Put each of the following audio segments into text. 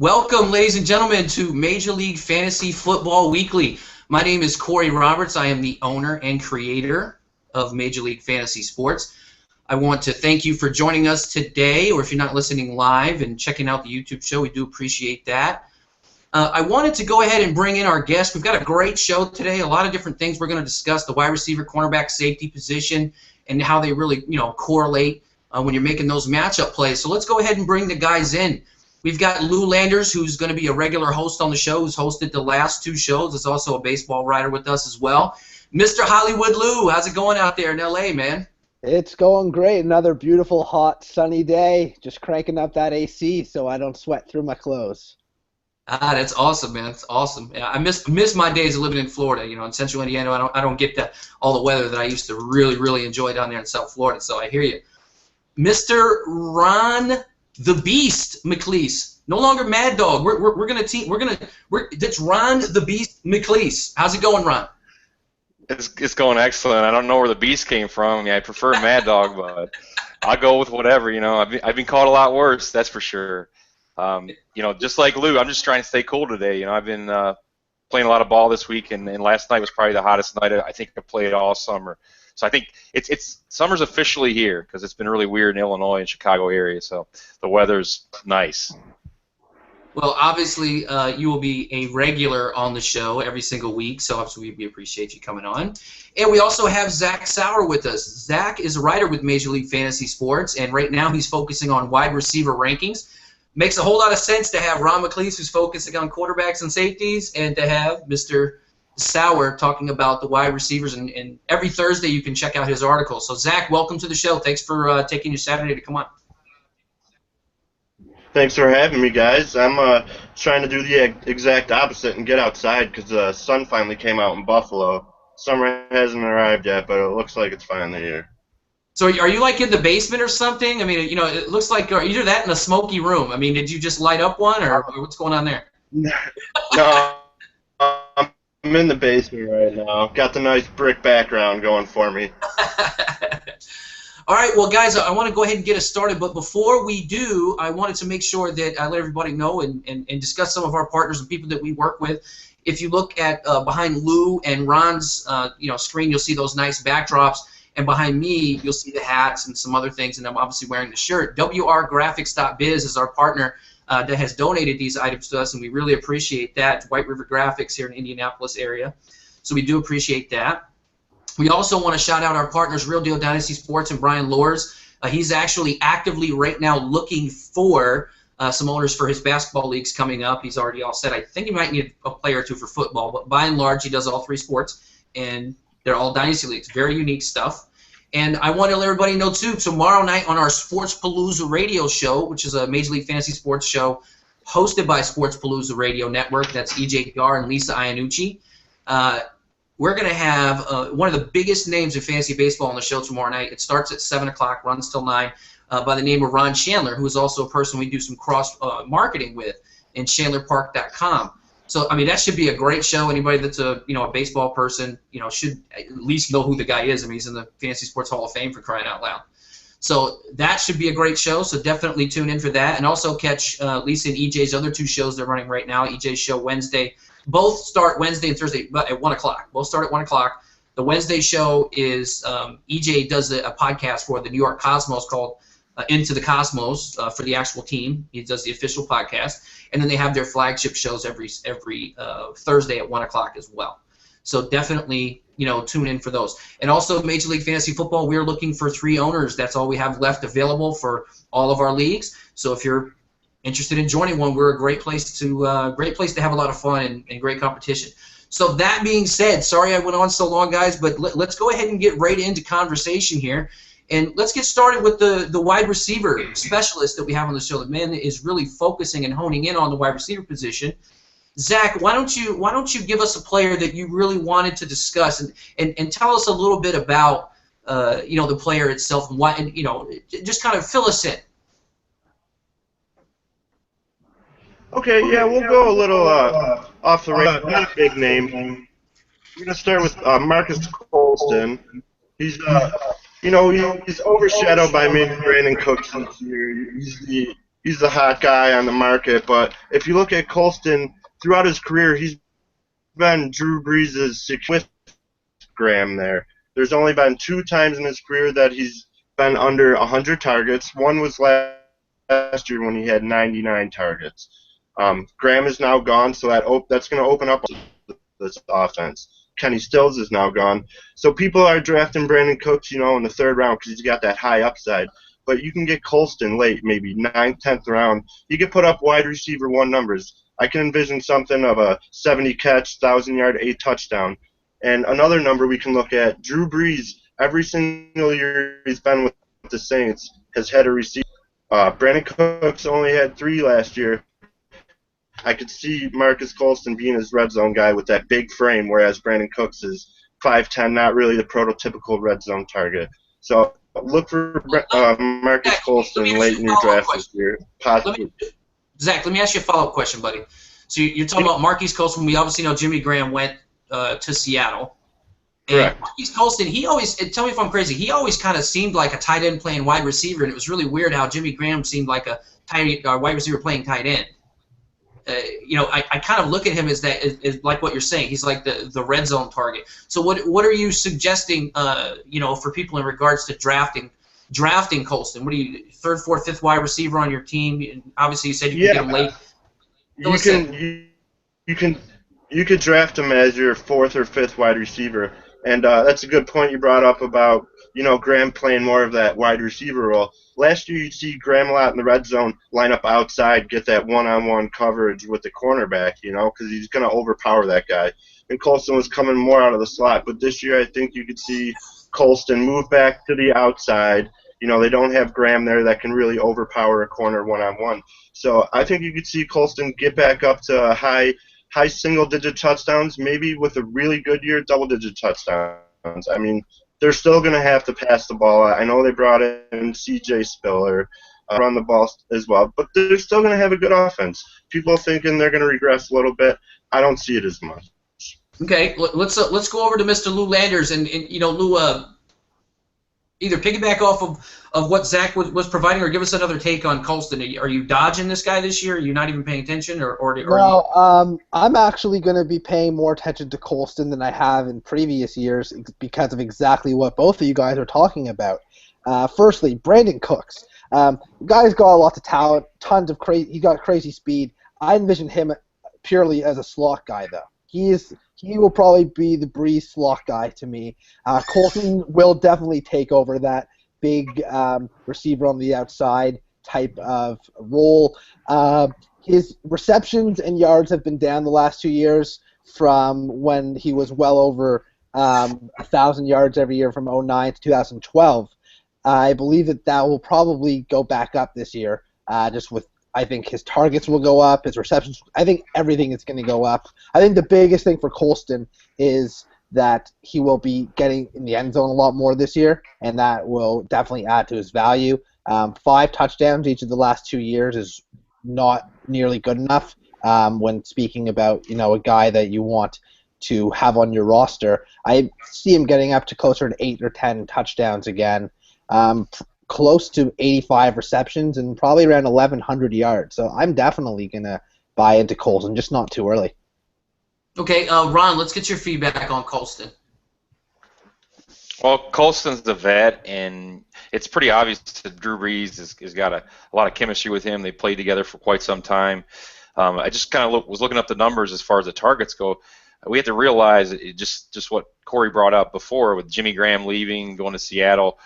Welcome, ladies and gentlemen, to Major League Fantasy Football Weekly. My name is Corey Roberts. I am the owner and creator of Major League Fantasy Sports. I want to thank you for joining us today, or if you're not listening live and checking out the YouTube show, we do appreciate that. I wanted to go ahead and bring in our guest. We've got a great show today, a lot of different things we're going to discuss, the wide receiver, cornerback, safety position, and how they really correlate when you're making those matchup plays. So let's go ahead and bring the guys in. We've got Lou Landers, who's going to be a regular host on the show, who's hosted the last two shows. Is also a baseball writer with us as well. Mr. Hollywood Lou, how's it going out there in L.A., man? It's going great. Another beautiful, hot, sunny day. Just cranking up that AC so I don't sweat through my clothes. Ah, that's awesome, man. That's awesome. Yeah, I miss my days of living in Florida. You know, in Central Indiana, I don't get all the weather that I used to really enjoy down there in South Florida. So I hear you, Mr. Ron the Beast McLeese. No longer Mad Dog. That's Ron the Beast McLeese. How's it going, Ron? It's going excellent. I don't know where the Beast came from. I mean, I prefer Mad Dog, but I'll go with whatever. You know, I've been called a lot worse. That's for sure. Just like Lou, I'm just trying to stay cool today. You know, I've been playing a lot of ball this week, and last night was probably the hottest night I think I played all summer. So I think it's summer's officially here because it's been really weird in Illinois and Chicago area. So the weather's nice. Well, obviously, you will be a regular on the show every single week, so obviously we appreciate you coming on. And we also have Zach Sauer with us. Zach is a writer with Major League Fantasy Sports, and right now he's focusing on wide receiver rankings. Makes a whole lot of sense to have Ron McLeese, who's focusing on quarterbacks and safeties, and to have Mr. Sauer talking about the wide receivers, and every Thursday you can check out his article. So, Zach, welcome to the show. Thanks for taking your Saturday to come on. Thanks for having me, guys. I'm trying to do the exact opposite and get outside because the sun finally came out in Buffalo. Summer hasn't arrived yet, but it looks like it's finally here. So are you like in the basement or something? I mean, you know, it looks like either that in a smoky room. I mean, did you just light up one, or what's going on there? No, I'm in the basement right now. Got the nice brick background going for me. All right, well, guys, I want to go ahead and get us started. But before we do, I wanted to make sure that I let everybody know and discuss some of our partners and people that we work with. If you look at behind Lou and Ron's screen, you'll see those nice backdrops. And behind me, you'll see the hats and some other things. And I'm obviously wearing the shirt. wrgraphics.biz is our partner that has donated these items to us, and we really appreciate that. White River Graphics here in the Indianapolis area. So we do appreciate that. We also want to shout out our partners, Real Deal Dynasty Sports and Brian Lors. He's actually actively right now looking for some owners for his basketball leagues coming up. He's already all set. I think he might need a player or two for football, but by and large, he does all three sports, and they're all dynasty leagues. Very unique stuff. And I want to let everybody know, too, tomorrow night on our Sports Palooza radio show, which is a Major League Fantasy Sports show hosted by Sports Palooza Radio Network, that's EJ Gar and Lisa Iannucci, we're going to have one of the biggest names in fantasy baseball on the show tomorrow night. It starts at 7 o'clock, runs till 9, by the name of Ron Chandler, who is also a person we do some cross-marketing with in ChandlerPark.com. So, I mean, that should be a great show. Anybody that's a baseball person, should at least know who the guy is. I mean, he's in the Fantasy Sports Hall of Fame, for crying out loud. So that should be a great show, so definitely tune in for that. And also catch Lisa and EJ's other two shows they're running right now. EJ's show Wednesday. Both start Wednesday and Thursday at 1 o'clock. Both start at 1 o'clock. The Wednesday show is EJ does a podcast for the New York Cosmos called Into the Cosmos for the actual team. He does the official podcast. And then they have their flagship shows every Thursday at 1 o'clock as well. So definitely, tune in for those. And also Major League Fantasy Football, we're looking for 3 owners. That's all we have left available for all of our leagues. So if you're interested in joining one, we're a great place to have a lot of fun and great competition. So that being said, sorry I went on so long, guys, but let's go ahead and get right into conversation here. And let's get started with the wide receiver specialist that we have on the show. The man that is really focusing and honing in on the wide receiver position. Zach, why don't you give us a player that you really wanted to discuss and tell us a little bit about the player itself and why, and just kind of fill us in. Okay, yeah, we'll go a little off the radar. Not a big name. We're gonna start with Marcus Colston. He's he's overshadowed by maybe Brandon Cooks this year. He's the he's the hot guy on the market. But if you look at Colston throughout his career, he's been Drew Brees' with Graham there. There's only been 2 times in his career that he's been under 100 targets. One was last year when he had 99 targets. Graham is now gone, so that's going to open up this offense. Kenny Stills is now gone. So people are drafting Brandon Cooks, in the 3rd round because he's got that high upside. But you can get Colston late, maybe 9th, 10th round. You can put up wide receiver 1 numbers. I can envision something of a 70 catch, 1,000-yard, 8 touchdown. And another number we can look at, Drew Brees, every single year he's been with the Saints, has had a receiver. Brandon Cooks only had 3 last year. I could see Marcus Colston being his red zone guy with that big frame, whereas Brandon Cooks is 5'10", not really the prototypical red zone target. So look for Marcus Colston late in your draft this year, possibly. Zach, let me ask you a follow-up question, buddy. So you're talking about Marquise Colston. We obviously know Jimmy Graham went to Seattle. Correct. And Marquise Colston, he always, tell me if I'm crazy, he always kind of seemed like a tight end playing wide receiver, and it was really weird how Jimmy Graham seemed like a wide receiver playing tight end. I kind of look at him as that, as like what you're saying. He's like the red zone target. So what are you suggesting, for people in regards to drafting Colston? What are you, 3rd, 4th, 5th wide receiver on your team? And obviously, you said you can get him late. You could draft him as your 4th or 5th wide receiver, and that's a good point you brought up about Graham playing more of that wide receiver role. Last year, you'd see Graham a lot in the red zone, line up outside, get that one-on-one coverage with the cornerback, because he's going to overpower that guy. And Colston was coming more out of the slot, but this year I think you could see Colston move back to the outside. They don't have Graham there that can really overpower a corner one-on-one. So I think you could see Colston get back up to high single-digit touchdowns, maybe with a really good year, double-digit touchdowns. I mean, they're still going to have to pass the ball. I know they brought in C.J. Spiller, run the ball as well, but they're still going to have a good offense. People thinking they're going to regress a little bit. I don't see it as much. Okay, let's go over to Mr. Lou Landers, and Lou, either piggyback off of what Zach was providing, or give us another take on Colston. Are you dodging this guy this year? Are you not even paying attention, I'm actually going to be paying more attention to Colston than I have in previous years because of exactly what both of you guys are talking about. Firstly, Brandon Cooks. Guy's got lots of talent, tons of he got crazy speed. I envision him purely as a slot guy, though. He will probably be the Breeze slot guy to me. Colston will definitely take over that big receiver on the outside type of role. His receptions and yards have been down the last 2 years from when he was well over 1,000 yards every year from 2009 to 2012. I believe that will probably go back up this year, I think his targets will go up, his receptions. I think everything is going to go up. I think the biggest thing for Colston is that he will be getting in the end zone a lot more this year, and that will definitely add to his value. 5 touchdowns each of the last 2 years is not nearly good enough when speaking about a guy that you want to have on your roster. I see him getting up to closer to 8 or 10 touchdowns again. Close to 85 receptions and probably around 1,100 yards. So I'm definitely going to buy into Colston, just not too early. Okay, Ron, let's get your feedback on Colston. Well, Colston's the vet, and it's pretty obvious that Drew Brees has got a lot of chemistry with him. They played together for quite some time. I just kind of was looking up the numbers as far as the targets go. We have to realize just what Corey brought up before with Jimmy Graham leaving, going to Seattle.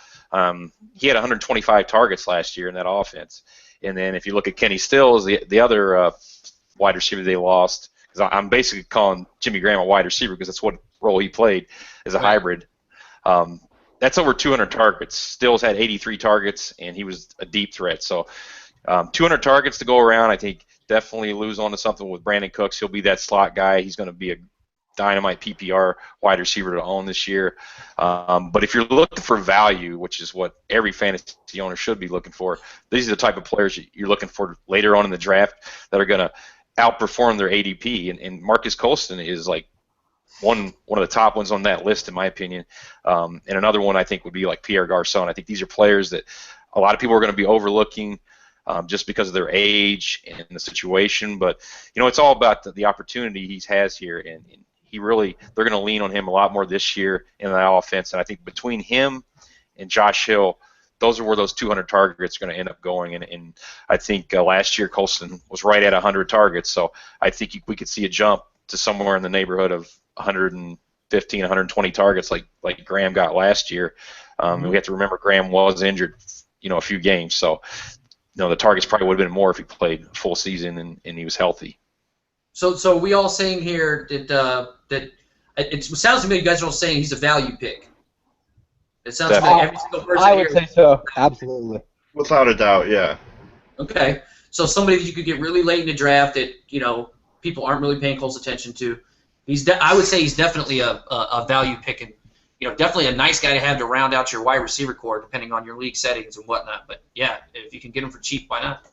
He had 125 targets last year in that offense. And then if you look at Kenny Stills, the other wide receiver they lost, because I'm basically calling Jimmy Graham a wide receiver because that's what role he played as a hybrid. That's over 200 targets. Stills had 83 targets, and he was a deep threat. So 200 targets to go around. I think definitely lose on to something with Brandon Cooks. He'll be that slot guy. He's going to be a dynamite PPR wide receiver to own this year. But if you're looking for value, which is what every fantasy owner should be looking for, these are the type of players you're looking for later on in the draft that are going to outperform their ADP. And Marcus Colston is like one of the top ones on that list, in my opinion. And another one I think would be like Pierre Garçon. I think these are players that a lot of people are going to be overlooking. just because of their age and the situation. But it's all about the opportunity he has here, and they're going to lean on him a lot more this year in that offense. And I think between him and Josh Hill, those are where those 200 targets are going to end up going. And I think last year Colston was right at 100 targets, so I think we could see a jump to somewhere in the neighborhood of 115, 120 targets like Graham got last year. And we have to remember Graham was injured, a few games, so the targets probably would have been more if he played full season and he was healthy. So we all saying here that it sounds to me you guys are all saying he's a value pick. It sounds like every single person I would say so. Absolutely. Without a doubt, yeah. Okay. So somebody that you could get really late in the draft that people aren't really paying close attention to. I would say he's definitely a value pick, and definitely a nice guy to have to round out your wide receiver core depending on your league settings and whatnot. But yeah, if you can get him for cheap, why not?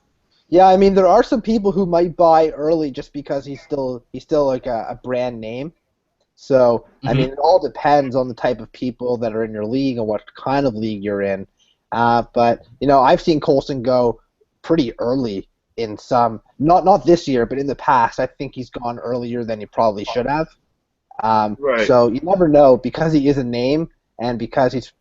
Yeah, I mean there are some people who might buy early just because he's still like a brand name. So, I mean, it all depends on the type of people that are in your league and what kind of league you're in. But, I've seen Colston go pretty early in some, not this year, but in the past. I think he's gone earlier than he probably should have. Right. So you never know, because he is a name and because he's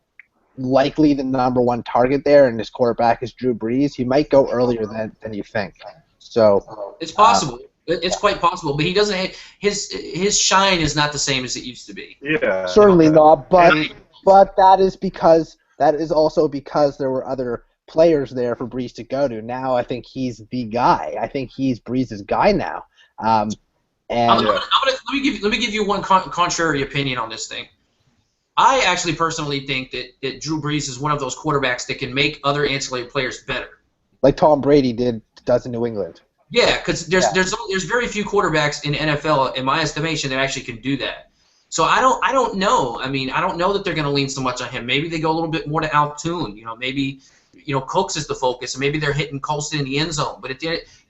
likely the number one target there and his quarterback is Drew Brees, he might go earlier than you think. So it's possible. It's quite possible, but he doesn't have, his shine is not the same as it used to be. Yeah. Certainly not, but that is also because there were other players there for Brees to go to. Now I think he's the guy. I think he's Brees' guy now. Let me give you one contrary opinion on this thing. I actually personally think that Drew Brees is one of those quarterbacks that can make other ancillary players better. Like Tom Brady does in New England. Yeah, because there's very few quarterbacks in NFL, in my estimation, that actually can do that. So I don't know. I mean, I don't know that they're going to lean so much on him. Maybe they go a little bit more to Altoon. Maybe Cooks is the focus, and maybe they're hitting Colston in the end zone, but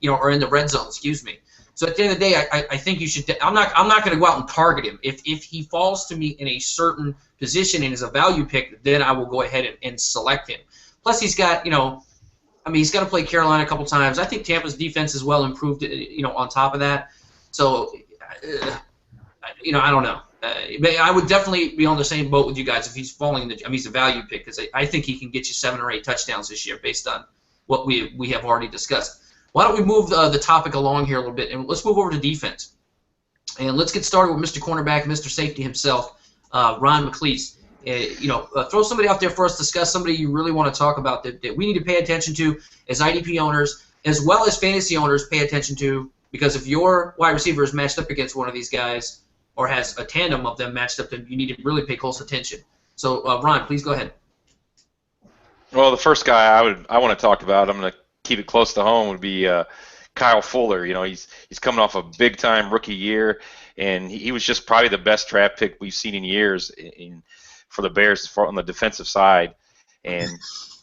or in the red zone. Excuse me. So at the end of the day, I think you should. I'm not going to go out and target him. If he falls to me in a certain position and is a value pick, then I will go ahead and select him. Plus, he's got he's got to play Carolina a couple times. I think Tampa's defense is well improved, on top of that. So, I don't know. I would definitely be on the same boat with you guys if he's falling he's a value pick because I think he can get you 7 or 8 touchdowns this year based on what we have already discussed. Why don't we move the topic along here a little bit, and let's move over to defense. And let's get started with Mr. Cornerback, Mr. Safety himself, Ron McLeese. Throw somebody out there for us to discuss, somebody you really want to talk about that we need to pay attention to as IDP owners, as well as fantasy owners pay attention to, because if your wide receiver is matched up against one of these guys or has a tandem of them matched up, then you need to really pay close attention. So, Ron, please go ahead. Well, the first guy I want to talk about, I'm going to keep it close to home, would be Kyle Fuller. He's coming off a big-time rookie year, and he was just probably the best draft pick we've seen in years for the Bears on the defensive side, and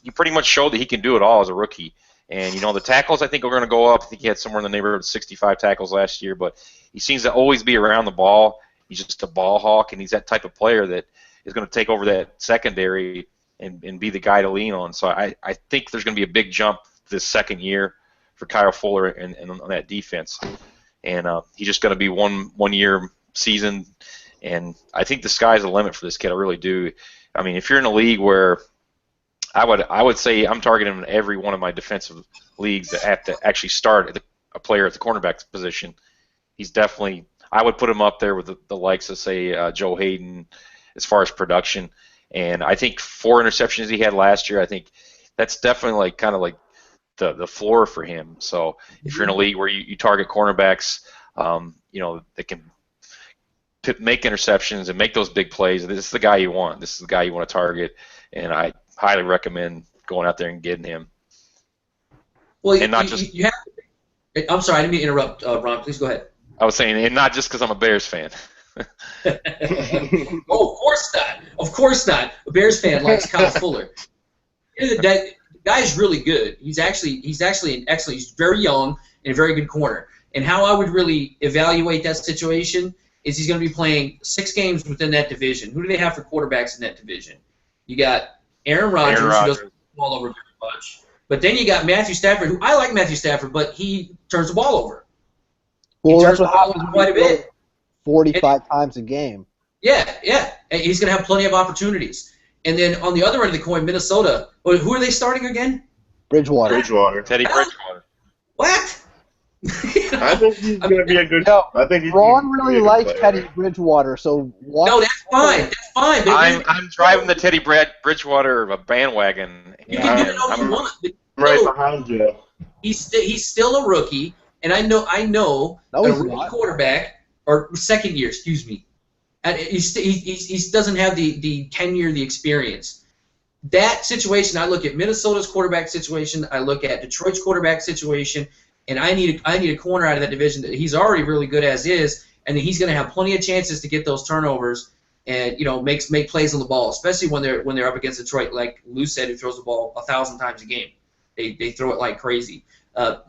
he pretty much showed that he can do it all as a rookie. And the tackles I think are going to go up. I think he had somewhere in the neighborhood of 65 tackles last year, but he seems to always be around the ball. He's just a ball hawk, and he's that type of player that is going to take over that secondary and be the guy to lean on. So I think there's going to be a big jump this second year for Kyle Fuller and on that defense, and he's just going to be one year season. And I think the sky's the limit for this kid. I really do. I mean, if you're in a league where I would say I'm targeting him in every one of my defensive leagues that have to actually start a player at the cornerback position, he's definitely. I would put him up there with the likes of, say, Joe Hayden as far as production. And I think 4 interceptions he had last year, I think that's definitely kind of like the floor for him. So if you're in a league where you target cornerbacks, that can make interceptions and make those big plays, this is the guy you want. This is the guy you want to target, and I highly recommend going out there and getting him. Well, and I'm sorry, I didn't mean to interrupt, Ron. Please go ahead. I was saying, and not just because I'm a Bears fan. Oh, of course not. Of course not. A Bears fan likes Kyle Fuller. The guy's really good. He's actually an excellent. He's very young and a very good corner. And how I would really evaluate that situation is he's going to be playing 6 games within that division. Who do they have for quarterbacks in that division? You got Aaron Rodgers, who doesn't throw the ball over very much. But then you got Matthew Stafford, who I like Matthew Stafford, but he turns the ball over. Well, He that's turns what the ball happens over when quite a you throw bit. 45 times a game. Yeah. And he's going to have plenty of opportunities. And then on the other end of the coin, Minnesota, who are they starting again? Bridgewater. Teddy Bridgewater. What? I think he's going to be a good. No, I think he's Ron gonna really be a good likes player. Teddy Bridgewater, so what? No, that's fine. That's fine. I'm driving the Teddy Bridgewater bandwagon. You can do and it all you I'm want. But I'm right still, behind you. he's still a rookie, and I know No, a he's rookie not. quarterback, or second year, excuse me, and he doesn't have the tenure, the experience. That situation, I look at Minnesota's quarterback situation, I look at Detroit's quarterback situation, and I need a corner out of that division that he's already really good as is, and then he's going to have plenty of chances to get those turnovers and make plays on the ball, especially when they're up against Detroit, like Lou said, who throws the ball 1,000 times a game. They throw it like crazy.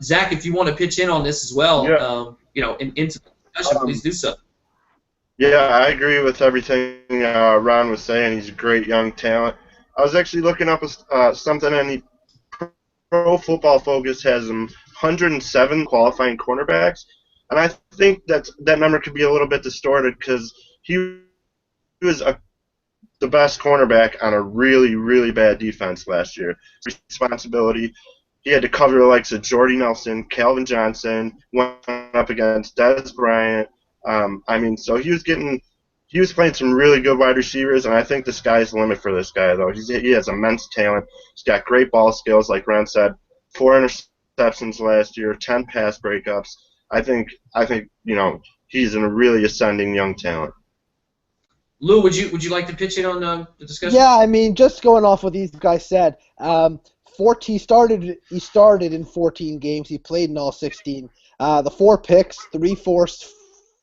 Zach, if you want to pitch in on this as well, into the discussion, please do so. Yeah, I agree with everything Ron was saying. He's a great young talent. I was actually looking up something, and Pro Football Focus has him 107 qualifying cornerbacks, and I think that number could be a little bit distorted because he was the best cornerback on a really, really bad defense last year. Responsibility. He had to cover the likes of Jordy Nelson, Calvin Johnson, went up against Dez Bryant. So he was playing some really good wide receivers, and I think the sky's the limit for this guy, though. He has immense talent. He's got great ball skills, like Ron said. 4 interceptions last year, 10 pass breakups. I think he's a really ascending young talent. Lou, would you like to pitch in on the discussion? Yeah, I mean, just going off what these guys said, he started in 14 games. He played in all 16. The 4 picks, 3 forced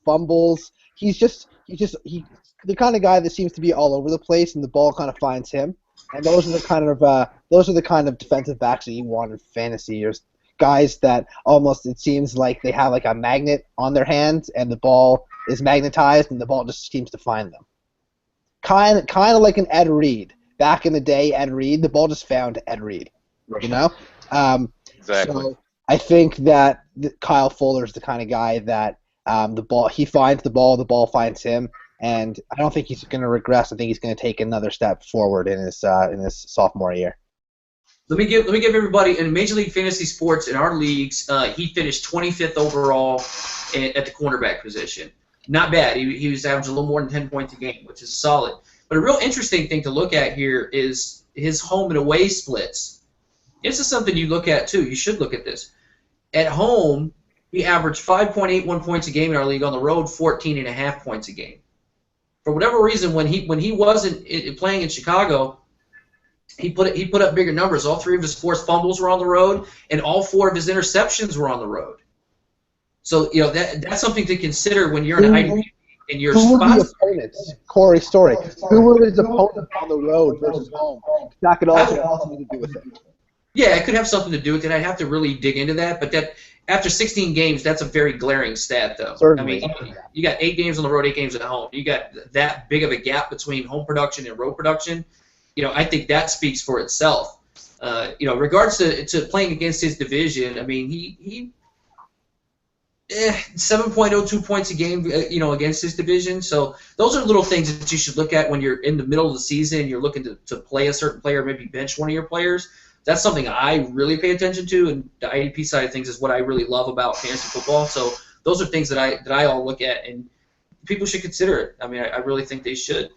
fumbles. He's the kind of guy that seems to be all over the place, and the ball kind of finds him. And those are the kind of defensive backs that you want in fantasy. There's guys that almost, it seems like they have like a magnet on their hands, and the ball is magnetized, and the ball just seems to find them. Kind of like an Ed Reed. Back in the day, Ed Reed, the ball just found Ed Reed. You know? Exactly. So I think that Kyle Fuller is the kind of guy that he finds the ball finds him, and I don't think he's going to regress. I think he's going to take another step forward in his sophomore year. Let me give everybody in Major League Fantasy Sports in our leagues. He finished 25th overall at the cornerback position. Not bad. He was averaging a little more than 10 points a game, which is solid. But a real interesting thing to look at here is his home and away splits. This is something you look at too. You should look at this. At home, he averaged 5.81 points a game in our league. On the road, 14.5 points a game. For whatever reason, when he wasn't playing in Chicago, he put up bigger numbers. All 3 of his forced fumbles were on the road, and all 4 of his interceptions were on the road. So that's something to consider when you're in IDP and your Who were spot. the opponents? Corey Story. Who were his opponents on the road versus home? That could also have something to do with it. Yeah, it could have something to do with it. I'd have to really dig into that. But that after 16 games, that's a very glaring stat, though. Certainly. I mean, you got 8 games on the road, 8 games at home. You got that big of a gap between home production and road production. I think that speaks for itself. Regards to playing against his division, I mean, he 7.02 points a game, against his division. So those are little things that you should look at when you're in the middle of the season. You're looking to play a certain player, maybe bench one of your players. That's something I really pay attention to, and the IDP side of things is what I really love about fantasy football. So those are things that I all look at, and people should consider it. I mean, I really think they should.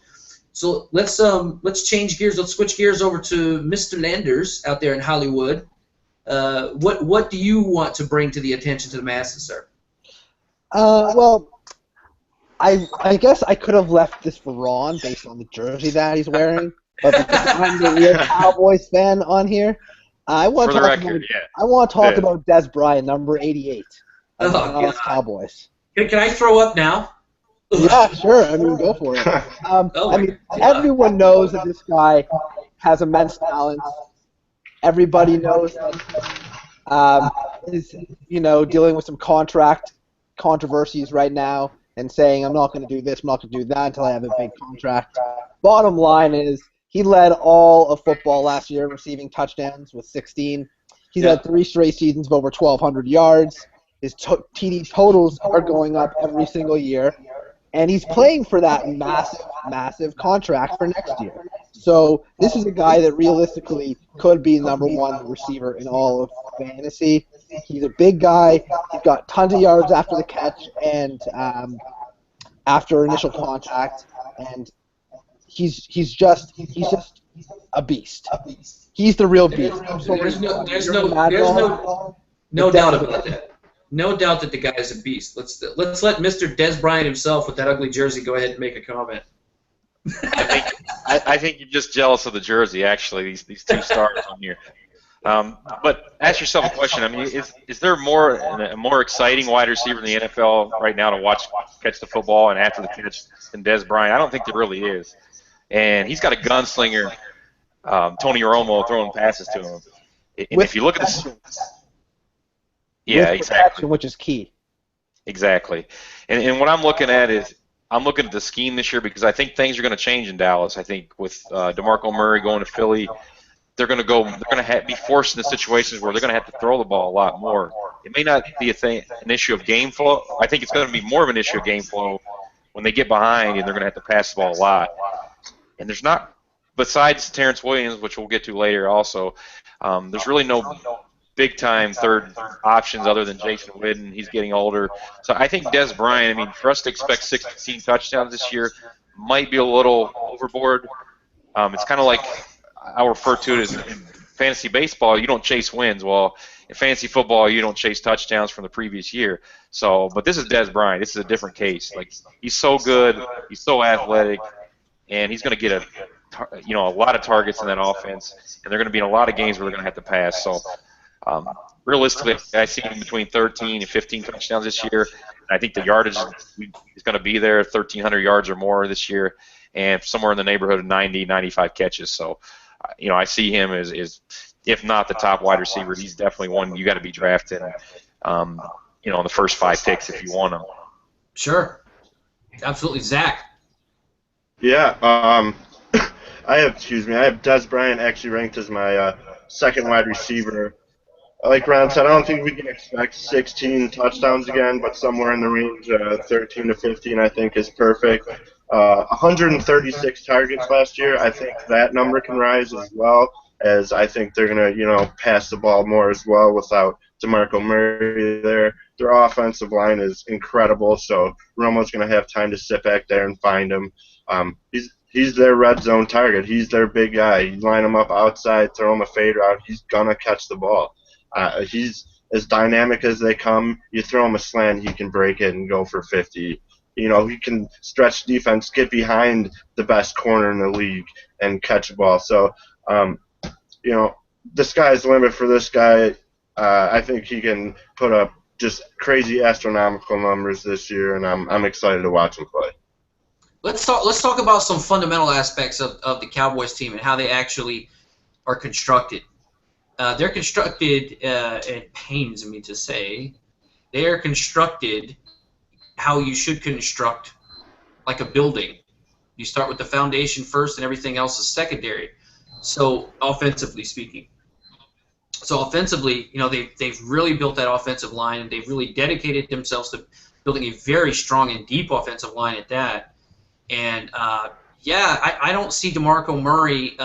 So let's change gears. Let's switch gears over to Mr. Landers out there in Hollywood. What do you want to bring to the attention to the masses, sir? Well, I guess I could have left this for Ron based on the jersey that he's wearing, but because I'm the real Cowboys fan on here, I want to talk about Dez Bryant, number 88, of the Dallas Cowboys. Can I throw up now? Yeah, sure. I mean, go for it. Everyone knows that this guy has immense talent. Everybody knows that he's dealing with some contract controversies right now and saying, I'm not going to do this, I'm not going to do that until I have a big contract. Bottom line is, he led all of football last year receiving touchdowns with 16. He's had 3 straight seasons of over 1,200 yards. His TD totals are going up every single year. And he's playing for that massive, massive contract for next year. So this is a guy that realistically could be number 1 receiver in all of fantasy. He's a big guy. He's got tons of yards after the catch and after initial contact, and he's just a beast. He's the real beast. There's no doubt about that. No doubt that the guy is a beast. Let's let Mr. Des Bryant himself with that ugly jersey go ahead and make a comment. I think you're just jealous of the jersey. Actually, these 2 stars on here. But ask yourself a question. I mean, is there a more exciting wide receiver in the NFL right now to watch catch the football and after the catch than Des Bryant? I don't think there really is. And he's got a gunslinger, Tony Romo, throwing passes to him. And if you look at this, yeah, exactly, which is key. Exactly. And what I'm looking at is I'm looking at the scheme this year because I think things are going to change in Dallas. I think with DeMarco Murray going to Philly, they're going to be forced into situations where they're going to have to throw the ball a lot more. It may not be an issue of game flow. I think it's going to be more of an issue of game flow when they get behind and they're going to have to pass the ball a lot. And there's not, besides Terrence Williams, which we'll get to later also, there's really no big-time third options other than Jason Witten. He's getting older. So I think Des Bryant, I mean, for us to expect 16 touchdowns this year might be a little overboard. It's kind of like I'll refer to it as in fantasy baseball, you don't chase wins. Well, in fantasy football, you don't chase touchdowns from the previous year. So, but this is Des Bryant. This is a different case. Like, he's so good, he's so athletic, and he's going to get a lot of targets in that offense, and they're going to be in a lot of games where they're going to have to pass. So, realistically, I see him between 13 and 15 touchdowns this year. And I think the yardage is going to be there, 1,300 yards or more this year, and somewhere in the neighborhood of 90, 95 catches. So, I see him as if not the top wide receiver, he's definitely one you got to be drafting, in the first 5 picks if you want him. Sure. Absolutely. Zach. Yeah. I have Des Bryant actually ranked as my second wide receiver. Like Ron said, I don't think we can expect 16 touchdowns again, but somewhere in the range 13 to 15 I think is perfect. 136 targets last year. I think that number can rise as well, as I think they're going to, pass the ball more as well without DeMarco Murray there. Their offensive line is incredible, so Romo's going to have time to sit back there and find him. He's their red zone target. He's their big guy. You line him up outside, throw him a fade route, he's going to catch the ball. He's as dynamic as they come. You throw him a slant, he can break it and go for 50. He can stretch defense, get behind the best corner in the league, and catch the ball. So, the sky's the limit for this guy. I think he can put up just crazy astronomical numbers this year, and I'm excited to watch him play. Let's talk about some fundamental aspects of the Cowboys team and how they actually are constructed. They're constructed, it pains me to say, they are constructed how you should construct like a building. You start with the foundation first and everything else is secondary. So offensively speaking. So offensively, they've really built that offensive line, and they've really dedicated themselves to building a very strong and deep offensive line at that. And I don't see DeMarco Murray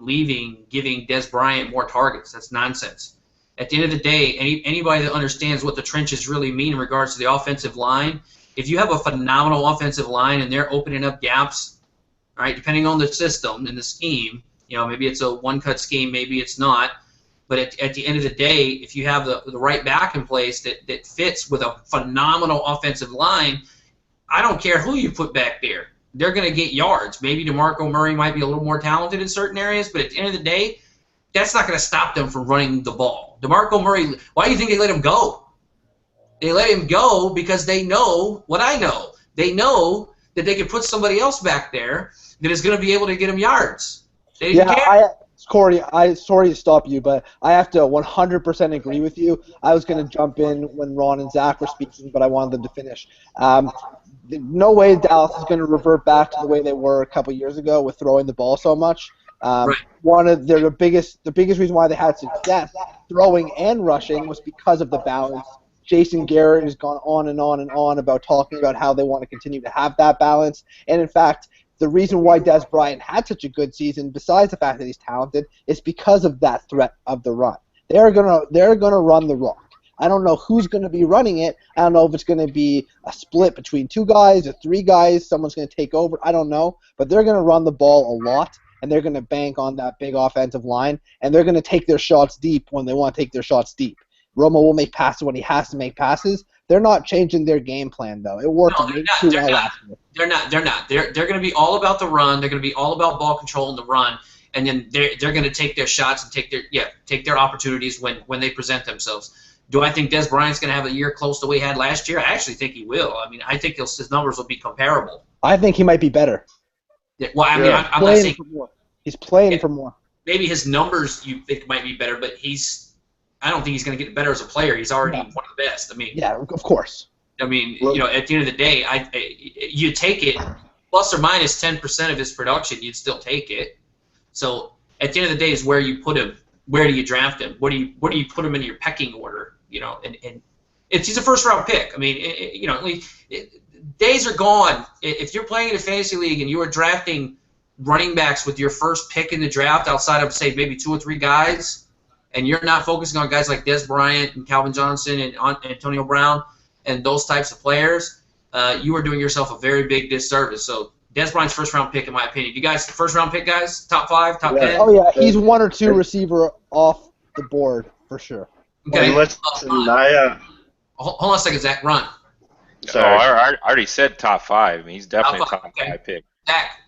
leaving, giving Des Bryant more targets. That's nonsense. At the end of the day, anybody that understands what the trenches really mean in regards to the offensive line, if you have a phenomenal offensive line and they're opening up gaps, all right, depending on the system and the scheme, maybe it's a one-cut scheme, maybe it's not, but at the end of the day, if you have the right back in place that fits with a phenomenal offensive line, I don't care who you put back there. They're going to get yards. Maybe DeMarco Murray might be a little more talented in certain areas, but at the end of the day, that's not going to stop them from running the ball. DeMarco Murray, why do you think they let him go? They let him go because they know what I know. They know that they can put somebody else back there that is going to be able to get him yards. They didn't care. Corey, sorry to stop you, but I have to 100% agree with you. I was going to jump in when Ron and Zach were speaking, but I wanted them to finish. No way Dallas is going to revert back to the way they were a couple years ago with throwing the ball so much. Right. They're the biggest reason why they had success throwing and rushing was because of the balance. Jason Garrett has gone on and on and on about talking about how they want to continue to have that balance. And in fact, the reason why Des Bryant had such a good season, besides the fact that he's talented, is because of that threat of the run. They're gonna run the rock. I don't know who's going to be running it. I don't know if it's going to be a split between 2 guys or 3 guys. Someone's going to take over. I don't know. But they're going to run the ball a lot, and they're going to bank on that big offensive line, and they're going to take their shots deep when they want to take their shots deep. Romo will make passes when he has to make passes. They're not changing their game plan, though. It worked too well last year. They're not. They're going to be all about the run. They're going to be all about ball control and the run, and then they're going to take their shots and take their opportunities when they present themselves. Do I think Des Bryant's going to have a year close to what he had last year? I actually think he will. I mean, I think his numbers will be comparable. I think he might be better. Yeah, well, I mean, I'm not saying he's playing for more. Maybe his numbers you think might be better, but I don't think he's going to get better as a player. He's already one of the best. I mean, yeah, of course. I mean, at the end of the day, you take it plus or minus 10% of his production, you'd still take it. So at the end of the day, is where you put him. Where do you draft him? Where do you put him in your pecking order? And he's a first-round pick. I mean, days are gone. If you're playing in a fantasy league and you are drafting running backs with your first pick in the draft outside of, say, maybe 2 or 3 guys, and you're not focusing on guys like Des Bryant and Calvin Johnson and Antonio Brown and those types of players, you are doing yourself a very big disservice. So Des Bryant's first-round pick, in my opinion. You guys, first-round pick guys? Top 5, top 10? Oh, yeah. He's 1 or 2 receiver off the board for sure. Okay. Hold on a second, Zach. Run. Sorry. I already said top 5. I mean, he's definitely a top 5 pick. Zach.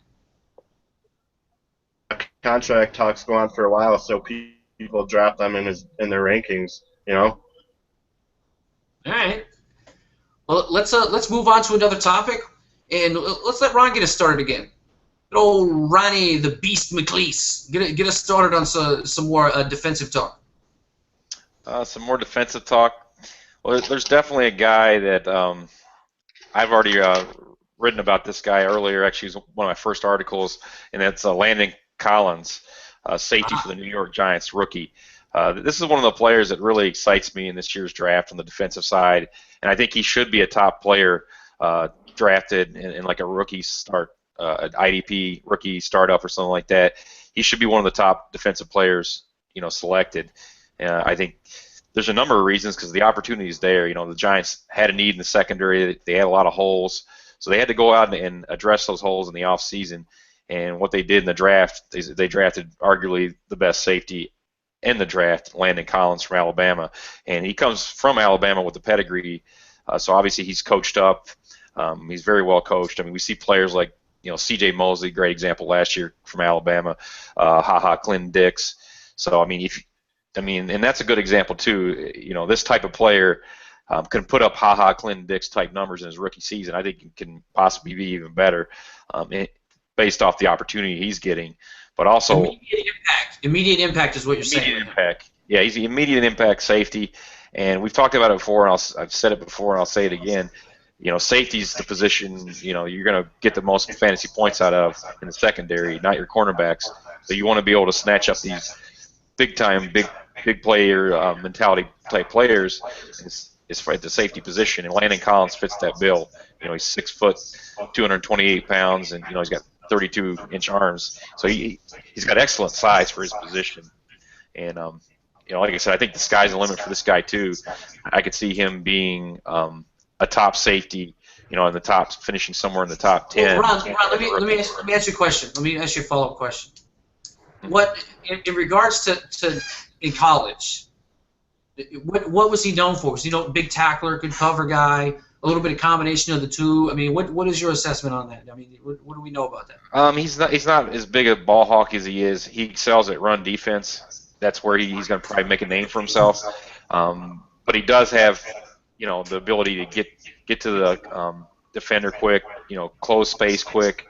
Contract talks go on for a while, so people draft them in their rankings. All right. Well, let's move on to another topic, and let's let Ron get us started again. Good old Ronnie the Beast McLeese. Get us started on some more defensive talk. Some more defensive talk. Well, there's definitely a guy that I've already written about this guy earlier. Actually, it was one of my first articles, and that's Landon Collins, safety for the New York Giants, rookie. This is one of the players that really excites me in this year's draft on the defensive side, and I think he should be a top player drafted in like a rookie start, an IDP rookie startup or something like that. He should be one of the top defensive players, selected. I think there's a number of reasons because the opportunity is there. The Giants had a need in the secondary. They had a lot of holes, so they had to go out and address those holes in the offseason. And what they did in the draft, they drafted arguably the best safety in the draft, Landon Collins from Alabama. And he comes from Alabama with the pedigree, so obviously he's coached up. He's very well coached. I mean, we see players like C.J. Mosley, great example last year from Alabama, Clinton Dix. So I mean, and that's a good example too. This type of player can put up Clinton Dix type numbers in his rookie season. I think he can possibly be even better based off the opportunity he's getting. But also immediate impact is what you're saying. Immediate impact. Yeah, he's the immediate impact safety, and we've talked about it before, and I've said it before, and I'll say it again. Safety's the position you're going to get the most fantasy points out of in the secondary, not your cornerbacks. So you want to be able to snatch up these big-time, big player mentality type players is at the safety position, and Landon Collins fits that bill. He's 6 foot, 228 pounds, and he's got 32-inch arms, so he's got excellent size for his position. And like I said, I think the sky's the limit for this guy too. I could see him being a top safety, in the top, finishing somewhere in the top 10. Well, Ron, let me ask you a question. Let me ask you a follow-up question. What in regards to in college, what was he known for? Was he big tackler, good cover guy? A little bit of combination of the two. I mean, what is your assessment on that? I mean, what do we know about that? He's not as big a ball hawk as he is. He excels at run defense. That's where he's going to probably make a name for himself. But he does have, the ability to get to the defender quick, close space quick,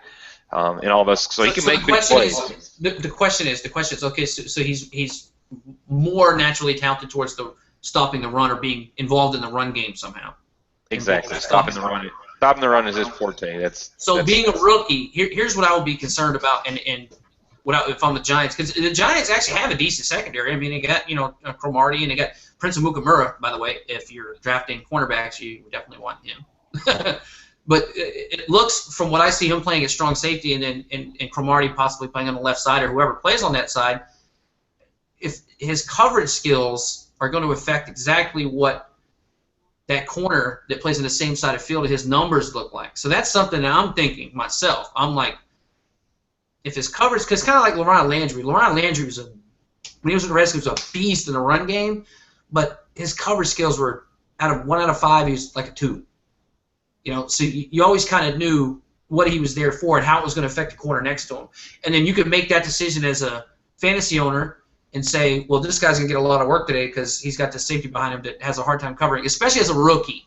and all this. So he can make big plays. The question is okay. So he's more naturally talented towards stopping the run or being involved in the run game somehow. Exactly. Stopping the run is his forte. That's being a rookie. Here's what I would be concerned about, and if I'm the Giants, because the Giants actually have a decent secondary. I mean, they got Cromartie, and they got Prince Amukamura. By the way, if you're drafting cornerbacks, you definitely want him. But it looks, from what I see, him playing at strong safety, and then and Cromartie possibly playing on the left side, or whoever plays on that side. If his coverage skills are going to affect exactly what that corner that plays on the same side of the field, his numbers look like. So that's something that I'm thinking myself. I'm like, if his coverage, because kind of like Laron Landry. Laron Landry was when he was in the Redskins, was a beast in the run game, but his coverage skills were 1 out of 5, he was like a 2. So you always kind of knew what he was there for and how it was going to affect the corner next to him. And then you could make that decision as a fantasy owner and say, well, this guy's going to get a lot of work today because he's got the safety behind him that has a hard time covering, especially as a rookie.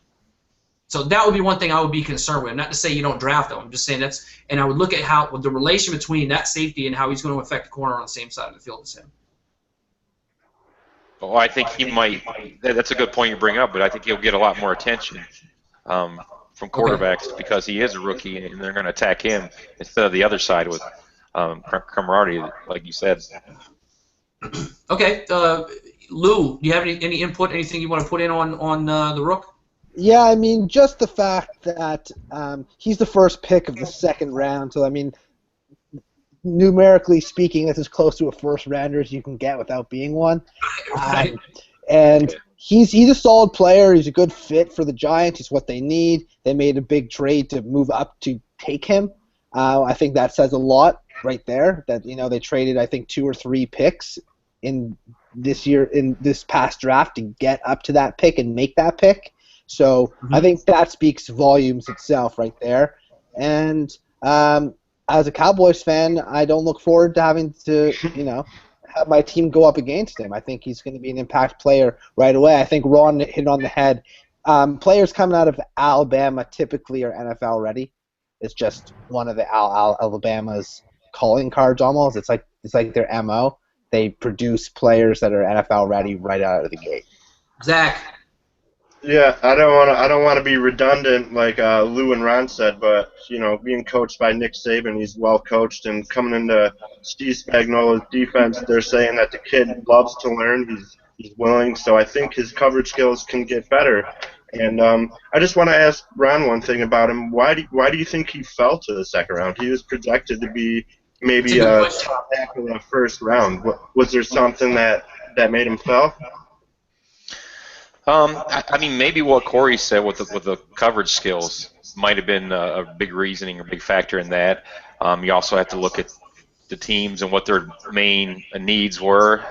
So that would be one thing I would be concerned with. Not to say you don't draft him. I'm just saying and I would look at how the relation between that safety and how he's going to affect the corner on the same side of the field as him. Well, I think he might. That's a good point you bring up, but I think he'll get a lot more attention from quarterbacks because he is a rookie, and they're going to attack him instead of the other side with Cromartie, like you said. Okay, Lou, do you have any input, anything you want to put in on the Rook? Yeah, I mean, just the fact that he's the first pick of the second round, so I mean, numerically speaking, that's as close to a first rounder as you can get without being one. And he's a solid player. He's a good fit for the Giants. He's what they need. They made a big trade to move up to take him. I think that says a lot right there. That they traded, I think, 2 or 3 picks in this past draft to get up to that pick and make that pick. So I think that speaks volumes itself right there. And as a Cowboys fan, I don't look forward to having to have my team go up against him. I think he's going to be an impact player right away. I think Ron hit on the head. Players coming out of Alabama typically are NFL ready. It's just one of the Alabama's calling cards almost. It's like their MO. They produce players that are NFL ready right out of the gate. Zach. Yeah, I don't want to be redundant like Lou and Ron said, but being coached by Nick Saban, he's well coached, and coming into Steve Spagnuolo's defense, they're saying that the kid loves to learn. He's willing, so I think his coverage skills can get better. And I just want to ask Ron one thing about him. Why do you think he fell to the second round? He was projected to be maybe a top tackle in the first round. Was there something that made him fall? I mean, maybe what Corey said with the coverage skills might have been a big reasoning or big factor in that. You also have to look at the teams and what their main needs were.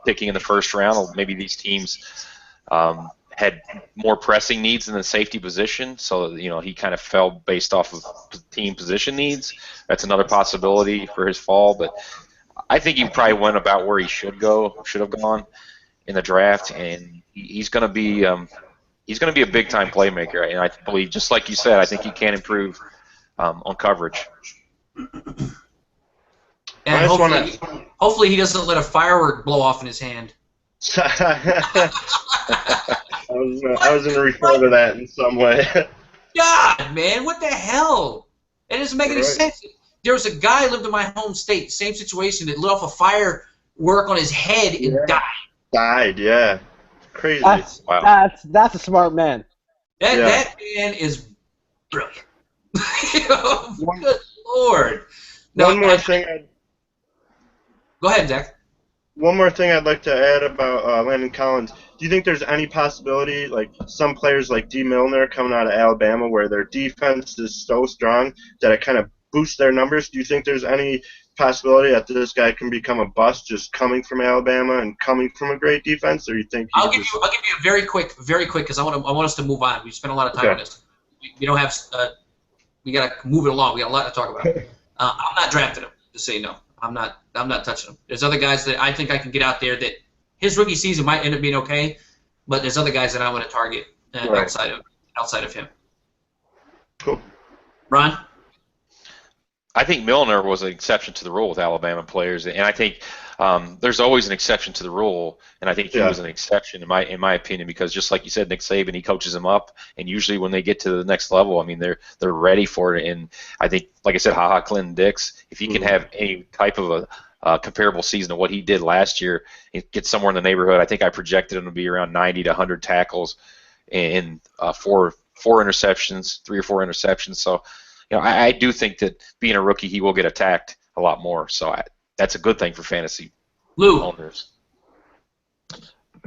Picking in the first round, maybe these teams had more pressing needs in the safety position, so he kind of fell based off of team position needs. That's another possibility for his fall, but I think he probably went about where he should have gone in the draft, and he's going to be a big time playmaker, and I believe, just like you said, I think he can improve on coverage. And hopefully he doesn't let a firework blow off in his hand. I was going to refer to that in some way. God, man, what the hell? It doesn't make any sense. There was a guy who lived in my home state, same situation, that lit off a firework on his head and died. Died, yeah. Crazy. That's a smart man. That man is brilliant. Good Lord. One more thing. Go ahead, Zach. One more thing I'd like to add about Landon Collins. Do you think there's any possibility, like some players like D. Milner coming out of Alabama, where their defense is so strong that it kind of boosts their numbers? Do you think there's any possibility that this guy can become a bust just coming from Alabama and coming from a great defense, or you think? I'll give you a very quick, because I want us to move on. We spent a lot of time on this. We don't have. We gotta move it along. We got a lot to talk about. I'm not drafting him. Just so you know, I'm not touching him. There's other guys that I think I can get out there that his rookie season might end up being okay, but there's other guys that I want to target outside of him. Cool. Ron? I think Milner was an exception to the rule with Alabama players, and I think there's always an exception to the rule, and I think he was an exception in my opinion, because just like you said, Nick Saban, he coaches them up, and usually when they get to the next level, I mean, they're ready for it. And I think, like I said, Clinton Dix, if he can have any type of comparable season to what he did last year. He gets somewhere in the neighborhood. I think I projected him to be around 90 to 100 tackles and four interceptions, 3 or 4 interceptions. So, I do think that being a rookie, he will get attacked a lot more. So that's a good thing for fantasy owners.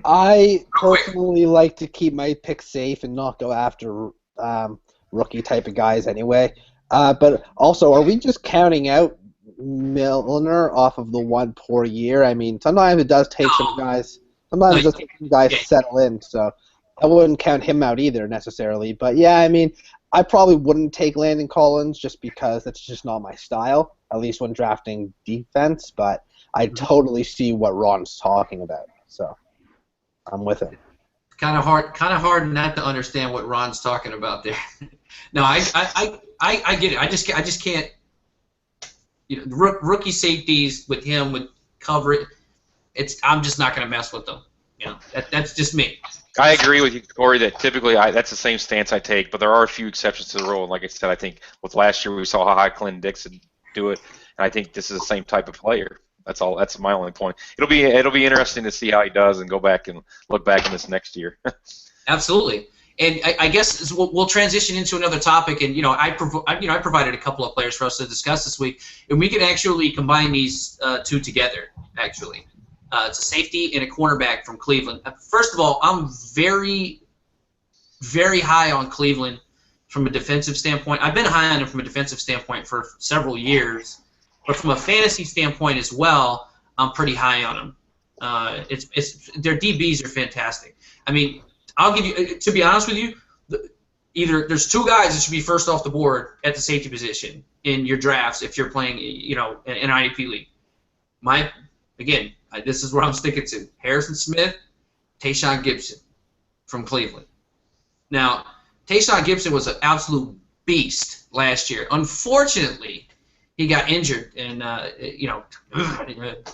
I personally like to keep my picks safe and not go after rookie type of guys anyway. But also, are we just counting out Milner off of the one poor year? I mean, sometimes it does take some guys. Sometimes it does take some guys to settle in. So I wouldn't count him out either necessarily. But yeah, I mean, I probably wouldn't take Landon Collins just because that's just not my style, at least when drafting defense. But I totally see what Ron's talking about. So I'm with him. Kind of hard not to understand what Ron's talking about there. No, I get it. I just can't. Rookie safeties with him would cover it. I'm just not going to mess with them. That's just me. I agree with you, Corey, that typically that's the same stance I take, but there are a few exceptions to the rule. And like I said, I think with last year we saw how Clinton Dixon do it, and I think this is the same type of player. That's all. That's my only point. It'll be interesting to see how he does and go back and look back in this next year. Absolutely. And I guess we'll transition into another topic. And I provided a couple of players for us to discuss this week, and we can actually combine these two together. Actually, it's a safety and a cornerback from Cleveland. First of all, I'm very, very high on Cleveland from a defensive standpoint. I've been high on him from a defensive standpoint for several years, but from a fantasy standpoint as well, I'm pretty high on them. Their DBs are fantastic. I mean, I'll give you, to be honest with you, either there's 2 guys that should be first off the board at the safety position in your drafts if you're playing, an IDP league. This is where I'm sticking to: Harrison Smith, Tayshaun Gibson from Cleveland. Now, Tayshaun Gibson was an absolute beast last year. Unfortunately, he got injured and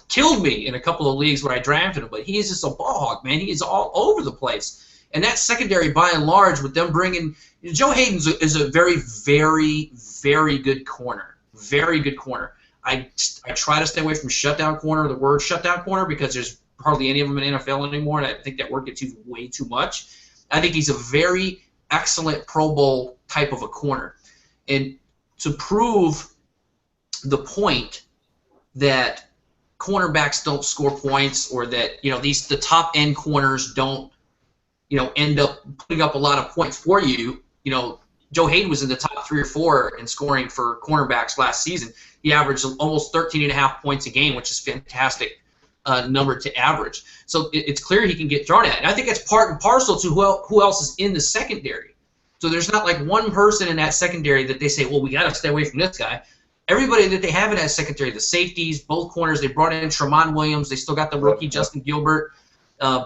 killed me in a couple of leagues where I drafted him. But he is just a ball hawk, man. He is all over the place. And that secondary, by and large, with them bringing Joe Hayden is a very, very, very good corner. Very good corner. I try to stay away from shutdown corner, the word shutdown corner, because there's hardly any of them in the NFL anymore, and I think that word gets used way too much. I think he's a very excellent Pro Bowl type of a corner. And to prove the point that cornerbacks don't score points, or that the top end corners don't end up putting up a lot of points for you. Joe Hayden was in the top 3 or 4 in scoring for cornerbacks last season. He averaged almost 13.5 points a game, which is a fantastic number to average. So it's clear he can get thrown at. And I think that's part and parcel to who else is in the secondary. So there's not like one person in that secondary that they say, well, we got to stay away from this guy. Everybody that they have in that secondary, the safeties, both corners, they brought in Tremont Williams. They still got the rookie Justin Gilbert.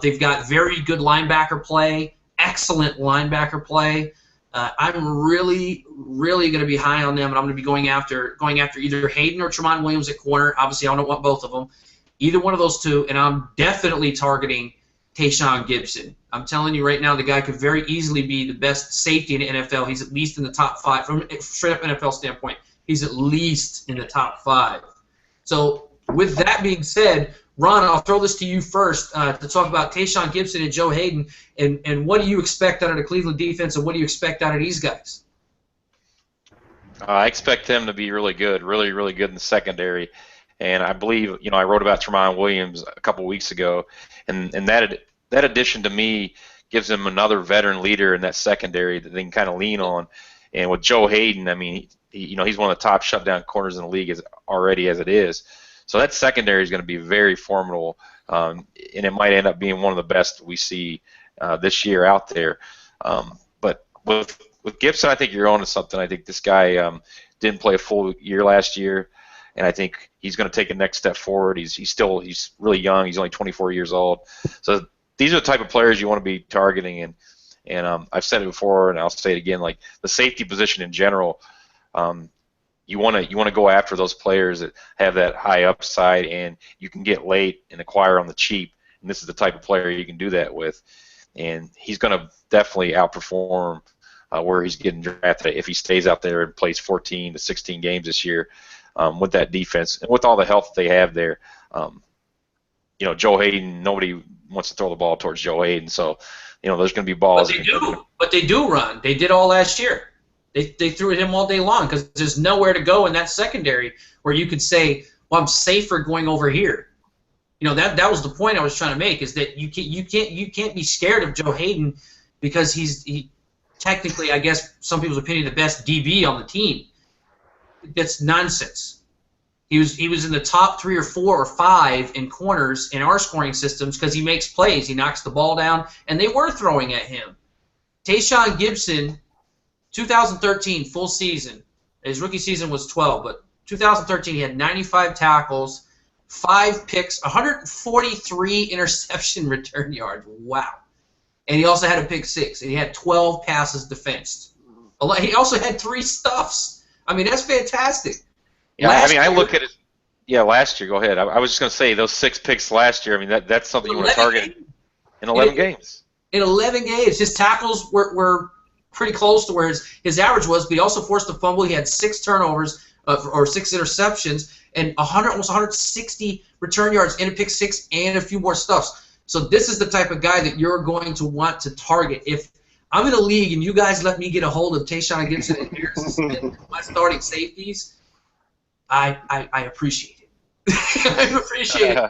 They've got very good linebacker play, excellent linebacker play. I'm really, really going to be high on them, and I'm going to be going after either Hayden or Tremont Williams at corner. Obviously, I don't want both of them. Either one of those two, and I'm definitely targeting Tayshaun Gibson. I'm telling you right now, the guy could very easily be the best safety in the NFL. He's at least in the top 5 from a straight up NFL standpoint. He's at least in the top 5. So with that being said, Ron, I'll throw this to you first to talk about Tayshaun Gibson and Joe Hayden, and what do you expect out of the Cleveland defense, and what do you expect out of these guys? I expect them to be really good, really, really good in the secondary. And I believe, I wrote about Tremont Williams a couple of weeks ago, and that addition to me gives them another veteran leader in that secondary that they can kind of lean on. And with Joe Hayden, I mean, he's one of the top shutdown corners in the league already as it is. So that secondary is going to be very formidable, and it might end up being one of the best we see this year out there. But with Gibson, I think you're on to something. I think this guy didn't play a full year last year, and I think he's going to take a next step forward. He's really young. He's only 24 years old. So these are the type of players you want to be targeting. And I've said it before, and I'll say it again. Like the safety position in general. You want to go after those players that have that high upside, and you can get late and acquire on the cheap. And this is the type of player you can do that with. And he's going to definitely outperform where he's getting drafted if he stays out there and plays 14 to 16 games this year. with that defense and with all the health they have there. Joe Hayden, nobody wants to throw the ball towards Joe Hayden, so there's going to be balls. But they do run. They did all last year. They threw at him all day long because there's nowhere to go in that secondary where you could say, well, I'm safer going over here. That was the point I was trying to make, is that you can't be scared of Joe Hayden because he technically, I guess some people's opinion, the best DB on the team. That's nonsense. He was in the top 3 or 4 or 5 in corners in our scoring systems because he makes plays. He knocks the ball down, and they were throwing at him. Tayshaun Gibson, 2013 full season. His rookie season was 12, but 2013 he had 95 tackles, 5 picks, 143 interception return yards. Wow. And he also had a pick 6, and he had 12 passes defensed. He also had 3 stuffs. I mean, that's fantastic. Yeah, I look at it. Yeah, last year. Go ahead. I was just going to say those 6 picks last year. I mean, that's something you want to target in 11 games. In 11 games, his tackles were pretty close to where his average was, but he also forced a fumble. He had 6 turnovers or 6 interceptions and almost 160 return yards and a pick 6 and a few more stuffs. So this is the type of guy that you're going to want to target. If I'm in a league and you guys let me get a hold of Tayshaun Gibson and Harrison Smith, my starting safeties, I appreciate it. I appreciate it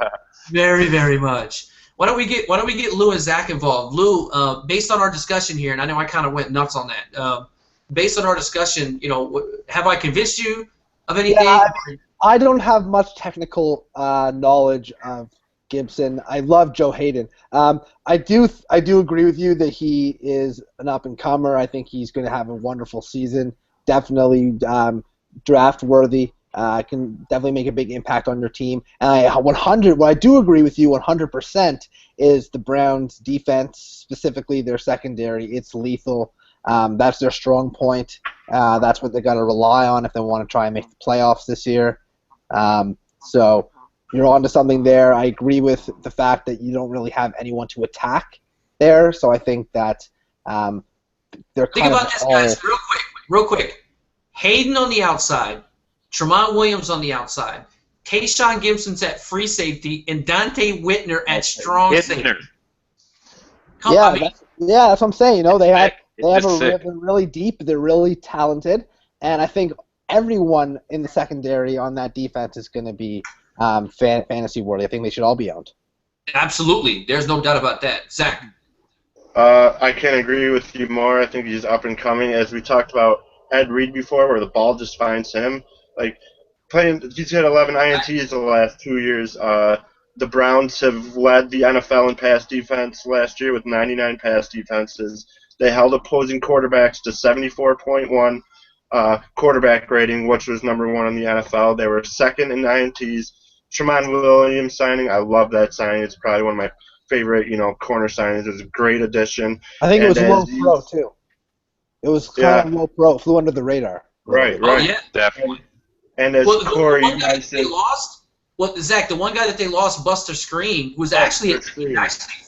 very, very much. Why don't we get Lou and Zach involved? Lou, based on our discussion here, and I know I kind of went nuts on that. Based on our discussion, have I convinced you of anything? Yeah, I don't have much technical knowledge of Gibson. I love Joe Hayden. I do agree with you that he is an up-and-comer. I think he's going to have a wonderful season. Definitely draft worthy. Can definitely make a big impact on your team. And what I do agree with you 100% is the Browns' defense, specifically their secondary. It's lethal. That's their strong point. That's what they got to rely on if they want to try and make the playoffs this year. So you're onto something there. I agree with the fact that you don't really have anyone to attack there. So I think that they're Think about this, guys, real quick. Hayden on the outside, Tramon Williams on the outside, Tayshaun Gibson's at free safety, and Dante Whitner at strong safety. That's what I'm saying. They're really deep. They're really talented, and I think everyone in the secondary on that defense is going to be fantasy worthy. I think they should all be owned. Absolutely, there's no doubt about that. Zach. I can't agree with you more. I think he's up and coming. As we talked about Ed Reed before, where the ball just finds him. He's had 11 INTs the last 2 years. The Browns have led the NFL in pass defense last year with 99 pass defenses. They held opposing quarterbacks to 74.1 quarterback rating, which was number 1 in the NFL. They were second in INTs. Tramon Williams signing, I love that signing. It's probably one of my favorite, corner signings. It was a great addition. I think it was low pro too. It was kind of low pro, flew under the radar. Right. Oh yeah, definitely. And as Corey mentioned, Zach, the one guy that they lost, Buster Screen, was actually a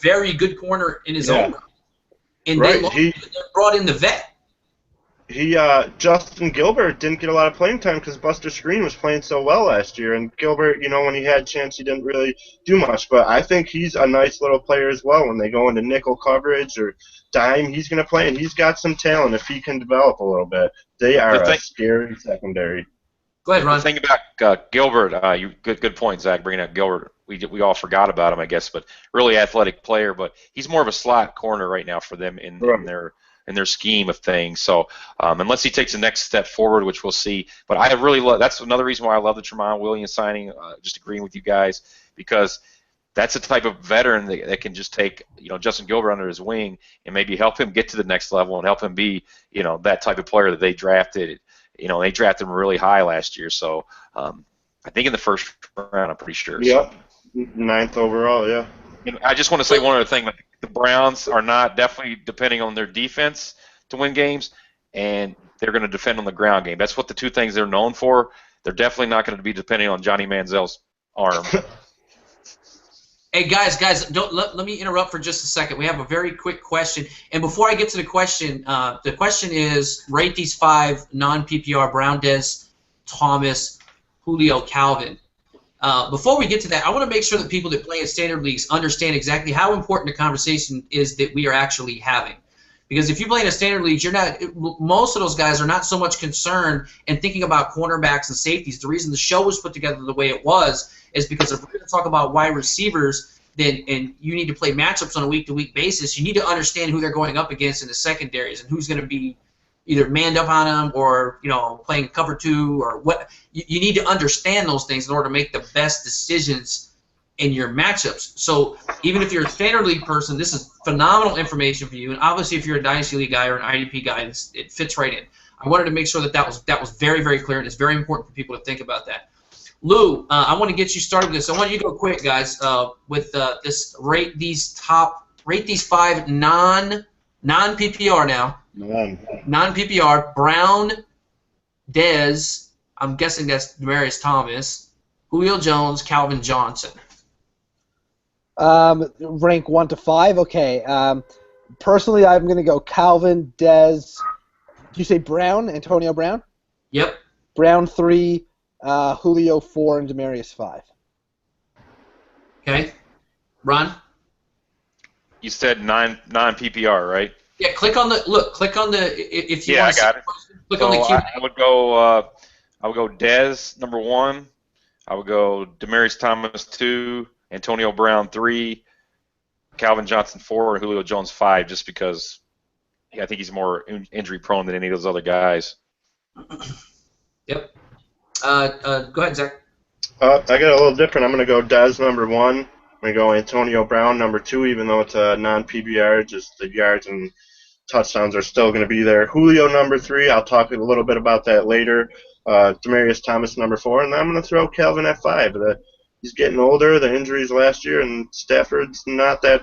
very good corner in his own. And they brought in the vet. Justin Gilbert didn't get a lot of playing time because Buster Screen was playing so well last year. And Gilbert, when he had a chance, he didn't really do much. But I think he's a nice little player as well. When they go into nickel coverage or dime, he's going to play. And he's got some talent if he can develop a little bit. They are a scary secondary. Go ahead, Ron. The thing about Gilbert, good point, Zach, bringing up Gilbert. We all forgot about him, I guess, but really athletic player. But he's more of a slot corner right now for them in their scheme of things. So unless he takes the next step forward, which we'll see. But I really love. That's another reason why I love the Tramon Williams signing. Just agreeing with you guys, because that's the type of veteran that can just take Justin Gilbert under his wing and maybe help him get to the next level and help him be that type of player that they drafted. They drafted him really high last year. So I think in the first round, I'm pretty sure. Yep, 9th overall. Yeah. I just want to say one other thing. The Browns are not definitely depending on their defense to win games, and they're going to defend on the ground game. That's what the 2 things they're known for. They're definitely not going to be depending on Johnny Manziel's arm. Hey, guys, don't let me interrupt for just a second. We have a very quick question. And before I get to the question is, rate these 5 non-PPR, Brown, Dez, Thomas, Julio, Calvin. Before we get to that, I want to make sure that people that play in standard leagues understand exactly how important the conversation is that we are actually having. Because if you play in a standard league, most of those guys are not so much concerned and thinking about cornerbacks and safeties. The reason the show was put together the way it was is because if we're going to talk about wide receivers, and you need to play matchups on a week-to-week basis, you need to understand who they're going up against in the secondaries and who's going to be either manned up on them or playing cover two or what. You need to understand those things in order to make the best decisions in your matchups. So even if you're a standard league person, this is phenomenal information for you. And obviously, if you're a dynasty league guy or an IDP guy, it fits right in. I wanted to make sure that was very, very clear, and it's very important for people to think about that. Lou, I want to get you started with this. I want you to go quick, guys, with this rate these 5 non-PPR now. Non-PPR. Brown, Dez. I'm guessing that's Demaryius Thomas. Julio Jones, Calvin Johnson. Rank 1 to 5. Okay. Personally, I'm going to go Calvin, Dez. Did you say Brown? Antonio Brown? Yep. Brown 3, Julio 4, and Demaryius 5. Okay. Ron? You said non-PPR, right? Yeah. Click on the if you want to. I got it. Click so on the Q. I would go Dez number 1. I would go Demaryius Thomas 2, Antonio Brown 3, Calvin Johnson 4, and Julio Jones 5, just because I think he's more injury prone than any of those other guys. Yep. Go ahead, Zach. I got a little different. I'm going to go Dez number 1. I'm going to go Antonio Brown number 2, even though it's a non-PBR. Just the yards and touchdowns are still going to be there. Julio number 3. I'll talk a little bit about that later. Demaryius Thomas number 4, and then I'm going to throw Calvin at 5. He's getting older. The injuries last year, and Stafford's not that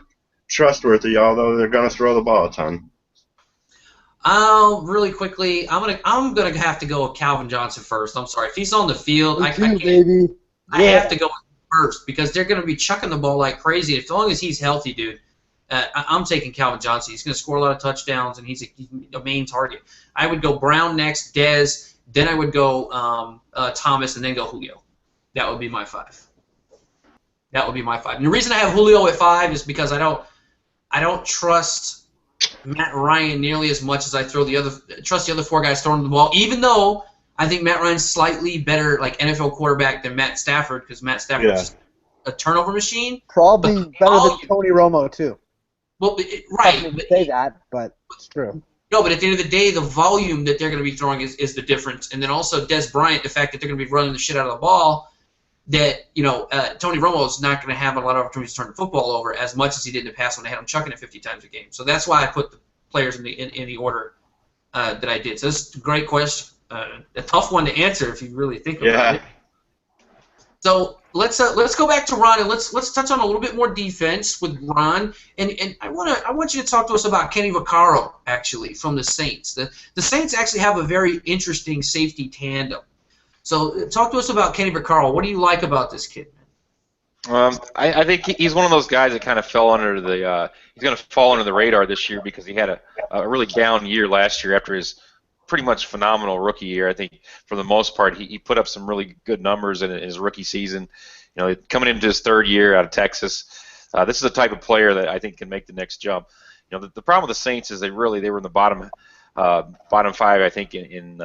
trustworthy, although they're going to throw the ball a ton. Really quickly, I'm gonna have to go with Calvin Johnson first. I'm sorry, if he's on the field, I have to go first because they're gonna be chucking the ball like crazy. As long as he's healthy, dude, I'm taking Calvin Johnson. He's gonna score a lot of touchdowns, and he's a main target. I would go Brown next, Dez, then I would go Thomas, and then go Julio. That would be my 5. That would be my 5. And the reason I have Julio at 5 is because I don't trust Matt Ryan nearly as much as I trust the other 4 guys throwing the ball, even though I think Matt Ryan's slightly better NFL quarterback than Matt Stafford because Matt Stafford's just a turnover machine. Probably better than Tony Romo, too. Well, right. I wouldn't say that, but it's true. No, but at the end of the day, the volume that they're going to be throwing is the difference. And then also Des Bryant, the fact that they're going to be running the shit out of the ball, that Tony Romo is not going to have a lot of opportunities to turn the football over as much as he did in the past when they had him chucking it 50 times a game. So that's why I put the players in the order that I did. So this is a great question, a tough one to answer if you really think about it. So let's go back to Ron and let's touch on a little bit more defense with Ron. And I want you to talk to us about Kenny Vaccaro actually from the Saints. The Saints actually have a very interesting safety tandem. So talk to us about Kenny Vaccaro. What do you like about this kid, man? I think he's one of those guys that kind of fell under the he's going to fall under the radar this year because he had a really down year last year after his pretty much phenomenal rookie year. I think for the most part he put up some really good numbers in his rookie season. Coming into his 3rd year out of Texas, this is the type of player that I think can make the next jump. The problem with the Saints is they were in the bottom 5, I think, in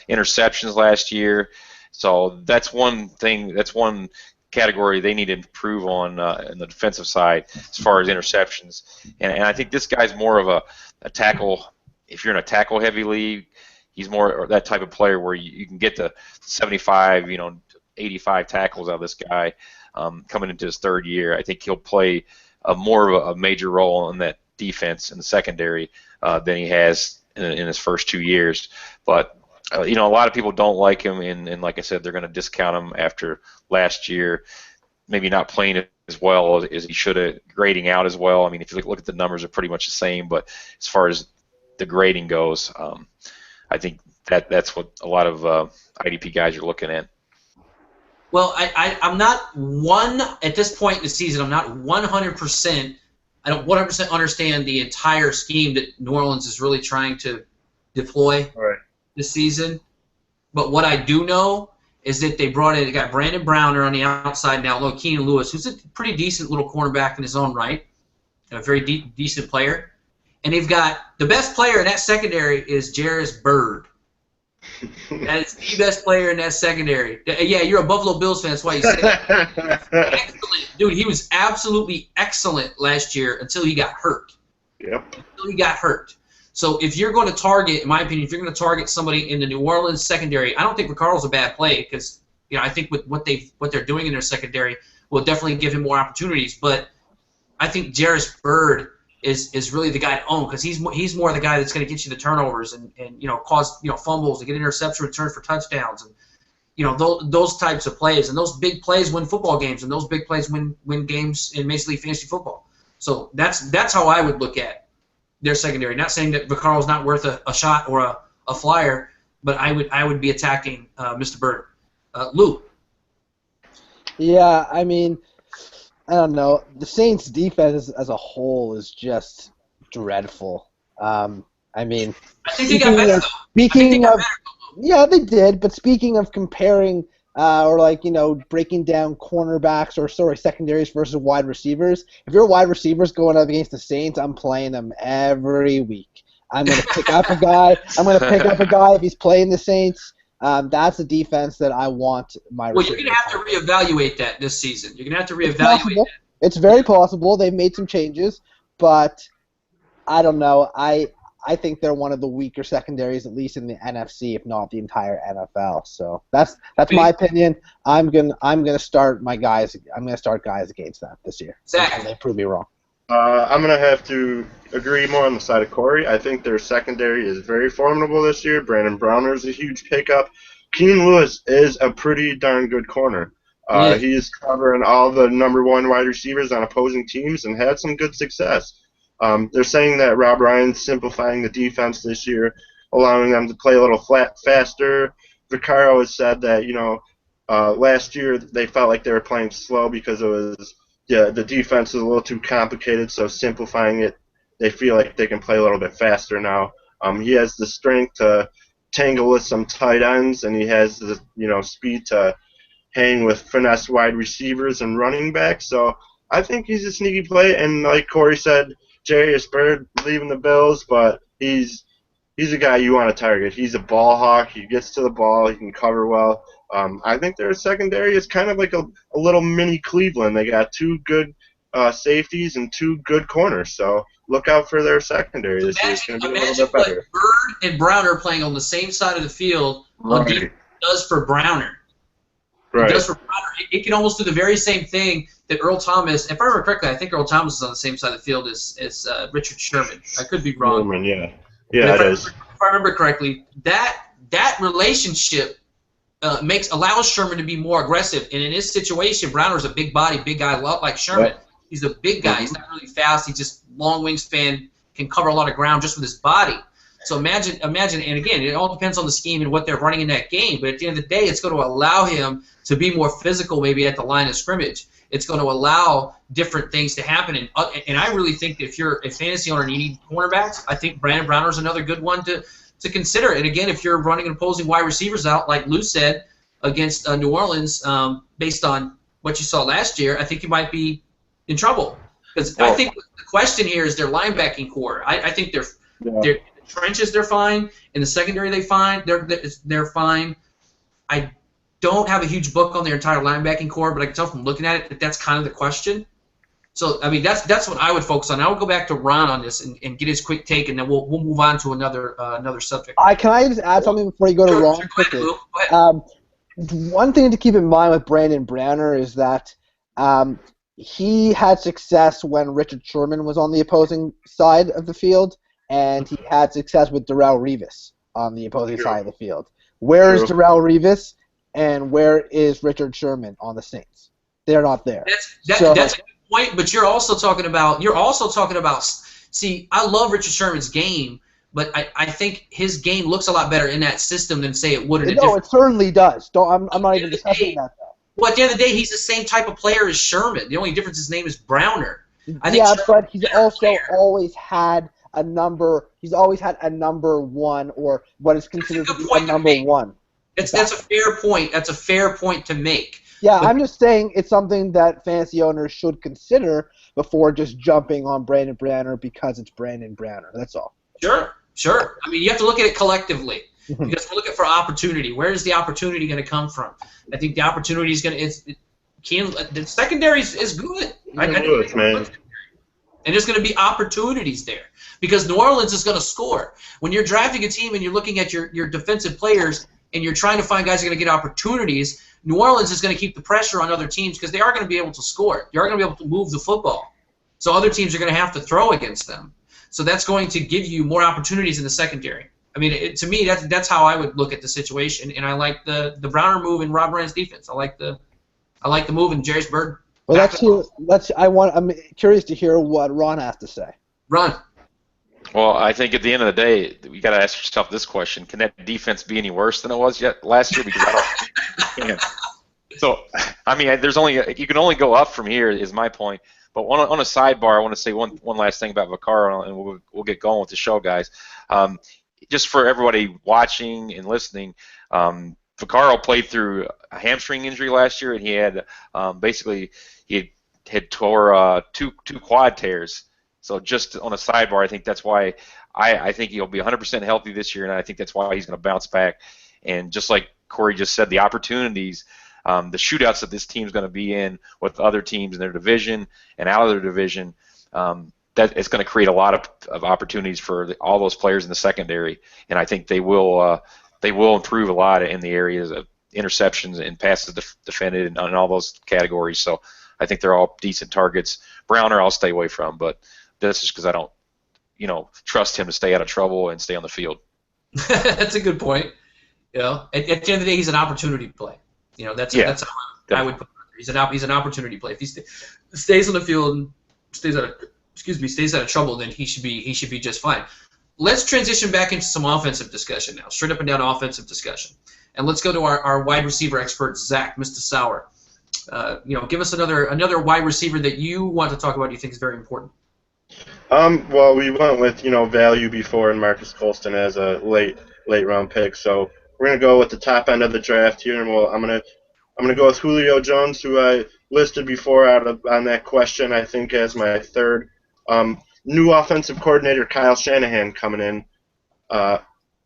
interceptions last year. So that's one thing. That's one category they need to improve on in the defensive side as far as interceptions. And I think this guy's more of a tackle. If you're in a tackle-heavy league, he's more that type of player where you can get to 75, 85 tackles out of this guy coming into his 3rd year. I think he'll play more of a major role in that defense in the secondary than he has in his first 2 years. But a lot of people don't like him, and like I said, they're going to discount him after last year, maybe not playing as well as he should have, grading out as well. I mean, if you look at the numbers, they're pretty much the same, but as far as the grading goes, I think that's what a lot of IDP guys are looking at. Well, I'm not at this point in the season, I'm not 100%. I don't 100% understand the entire scheme that New Orleans is really trying to deploy this season. But what I do know is that they got Brandon Browner on the outside now, low Keenan Lewis, who's a pretty decent little cornerback in his own right, a very decent player. And they've got the best player in that secondary is Jarris Byrd. That is the best player in that secondary. Yeah, you're a Buffalo Bills fan, that's why you say that. Excellent. Dude, he was absolutely excellent last year until he got hurt. Yep. Until he got hurt. So if you're going to target, in my opinion, if you're going to target somebody in the New Orleans secondary, I don't think Ricard's a bad play because I think with what they're doing in their secondary will definitely give him more opportunities. But I think Jarris Byrd is really the guy to own because he's more the guy that's going to get you the turnovers and cause fumbles and get interception returns for touchdowns and those types of plays, and those big plays win football games, and those big plays win games in Major League Fantasy Football. So that's how I would look at their secondary. Not saying that Vaccaro's not worth a shot or a flyer, but I would be attacking Mr. Byrd. Lou. Yeah, I mean, I don't know. The Saints' defense as a whole is just dreadful. I mean, I think they got better, though. Speaking of, yeah, they did. But speaking of comparing breaking down cornerbacks or secondaries versus wide receivers, if you're wide receivers going up against the Saints, I'm playing them every week. I'm going to pick up a guy. I'm going to pick up a guy if he's playing the Saints. That's the defense that I want my Well, you're going to have to reevaluate that this season. You're going to have to reevaluate that. It's very possible. They've made some changes, but I don't know. I think they're one of the weaker secondaries, at least in the NFC, if not the entire NFL. So that's my opinion. I'm gonna start my guys. I'm gonna start guys against that this year. Zach, they prove me wrong. I'm going to have to agree more on the side of Corey. I think their secondary is very formidable this year. Brandon Browner is a huge pickup. Keenan Lewis is a pretty darn good corner. He is covering all the number one wide receivers on opposing teams and had some good success. They're saying that Rob Ryan's simplifying the defense this year, allowing them to play a little faster. Vaccaro has said that, last year they felt like they were playing slow because it was the defense was a little too complicated, so simplifying it, they feel like they can play a little bit faster now. He has the strength to tangle with some tight ends, and he has the speed to hang with finesse wide receivers and running backs. So I think he's a sneaky play, and like Corey said, Jarris Byrd leaving the Bills, but he's a guy you want to target. He's a ball hawk. He gets to the ball. He can cover well. I think their secondary is kind of like a little mini Cleveland. They got two good safeties and two good corners. So look out for their secondary this year. It's going to be a little bit better. Byrd and Browner playing on the same side of the field on defense does for Browner. Right. It does for Browner. It can almost do the very same thing that Earl Thomas, if I remember correctly, I think Earl Thomas is on the same side of the field as Richard Sherman. I could be wrong. Sherman, yeah. Yeah, it is. If I remember correctly, that relationship allows Sherman to be more aggressive. And in his situation, Browner's a big body, big guy, a lot like Sherman. Yep. He's a big guy. He's not really fast. He's just long wingspan, can cover a lot of ground just with his body. So imagine, and again, it all depends on the scheme and what they're running in that game. But at the end of the day, it's going to allow him to be more physical maybe at the line of scrimmage. It's going to allow different things to happen. And I really think that if you're a fantasy owner and you need cornerbacks, I think Brandon Browner is another good one to consider. And again, if you're running and opposing wide receivers out, like Lou said, against New Orleans, based on what you saw last year, I think you might be in trouble. Because I think the question here is their linebacking core. I think their trenches they're fine. In the secondary they're fine. I don't have a huge book on their entire linebacking core, but I can tell from looking at it that that's kind of the question. So, I mean, that's what I would focus on. I would go back to Ron on this and get his quick take, and then we'll move on to another subject. Can I just add something before you go to Ron quickly? Go ahead. One thing to keep in mind with Brandon Browner is that he had success when Richard Sherman was on the opposing side of the field, and he had success with Darrelle Revis on the opposing side of the field. Where is Darrelle Revis, and where is Richard Sherman on the Saints? They're not there. That's a good point, but you're also talking about. See, I love Richard Sherman's game, but I think his game looks a lot better in that system than say it would in a different. No, it certainly does. I'm not even discussing that though. Well, at the end of the day, he's the same type of player as Sherman. The only difference his name is Browner. But he's also always had a number. He's always had a number one, or what is considered to be a number one. That's a fair point. That's a fair point to make. Yeah, But I'm just saying it's something that fantasy owners should consider before just jumping on Brandon Browner because it's Brandon Browner. That's all. Sure. I mean, you have to look at it collectively Mhm. because we're looking for opportunity. Where is the opportunity going to come from? I think the opportunity is going to. The secondary is good. I think Lewis, man. and there's going to be opportunities there because New Orleans is going to score. When you're drafting a team and you're looking at your defensive players and you're trying to find guys who are going to get opportunities, New Orleans is going to keep the pressure on other teams because they are going to be able to score. They are going to be able to move the football. So other teams are going to have to throw against them. So that's going to give you more opportunities in the secondary. I mean, to me, that's how I would look at the situation. And I like the Browner move in Rob Ryan's defense. I like the move in Jerry's Bird. Well, I'm curious to hear what Ron has to say. Run. Well, I think at the end of the day, you got to ask yourself this question: can that defense be any worse than it was last year? Because I don't. Yeah. So, I mean, you can only go up from here. Is my point. But on a sidebar, I want to say one last thing about Vaccaro, and we'll get going with the show, guys. Just for everybody watching and listening, Vaccaro played through a hamstring injury last year, and he had basically he had tore two quad tears. So just on a sidebar, I think that's why I think he'll be 100% healthy this year, and I think that's why he's going to bounce back. And just like Corey just said, the opportunities, the shootouts that this team's going to be in with other teams in their division and out of their division, that it's going to create a lot of opportunities for all those players in the secondary. And I think they will improve a lot in the areas of interceptions and passes defended and all those categories. So I think they're all decent targets. Browner I'll stay away from, but that's just because I don't, trust him to stay out of trouble and stay on the field. That's a good point. At the end of the day, he's an opportunity play. That's how I would put it. He's an opportunity play. If he stays on the field and stays out of trouble, then he should be just fine. Let's transition back into some offensive discussion now, straight up and down offensive discussion, and let's go to our wide receiver expert, Zach, Mr. Sauer. Give us another wide receiver that you want to talk about. You think is very important. Well, we went with value before and Marcus Colston as a late round pick, so we're gonna go with the top end of the draft here, and I'm gonna go with Julio Jones, who I listed before on that question. I think as my third. New offensive coordinator Kyle Shanahan coming in.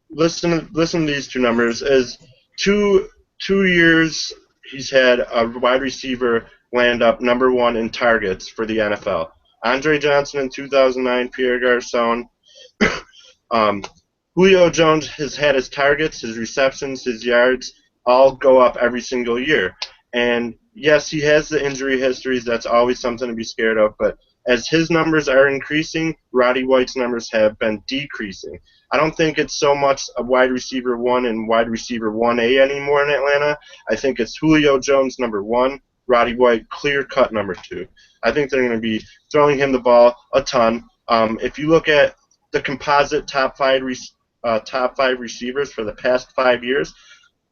Listen to these two numbers. As two years he's had a wide receiver land up number one in targets for the NFL. Andre Johnson in 2009, Pierre Garçon. Julio Jones has had his targets, his receptions, his yards all go up every single year. And yes, he has the injury histories. That's always something to be scared of. But as his numbers are increasing, Roddy White's numbers have been decreasing. I don't think it's so much a wide receiver 1 and wide receiver 1A anymore in Atlanta. I think it's Julio Jones number 1, Roddy White clear-cut number 2. I think they're going to be throwing him the ball a ton. If you look at the composite top five receivers for the past 5 years,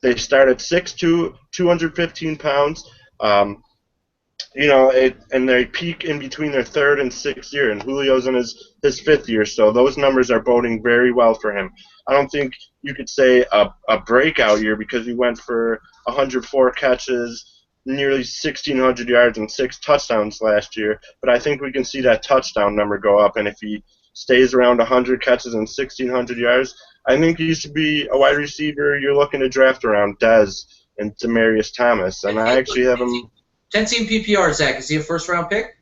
they start at 6'2", 215 pounds. And they peak in between their third and sixth year, and Julio's in his fifth year, so those numbers are boding very well for him. I don't think you could say a breakout year because he went for 104 catches, nearly 1,600 yards, and 6 touchdowns last year, but I think we can see that touchdown number go up, and if he stays around 100 catches and 1,600 yards, I think he should be a wide receiver you're looking to draft around Dez and Demaryius Thomas, and I actually have him 10-team PPR, Zach. Is he a first-round pick?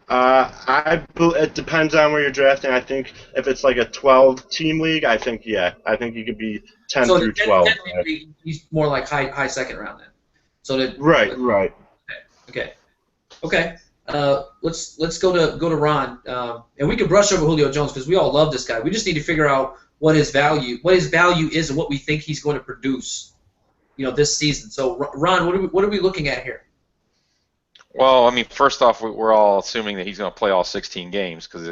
It depends on where you're drafting. I think if it's like a 12-team league, I think he could be 10 through 12. 10 league, he's more like high second round then. So right. Okay. Let's go to Ron, and we can brush over Julio Jones because we all love this guy. We just need to figure out what his value is, and what we think he's going to produce, this season. So Ron, what are we looking at here? Well, I mean, first off, we're all assuming that he's going to play all 16 games because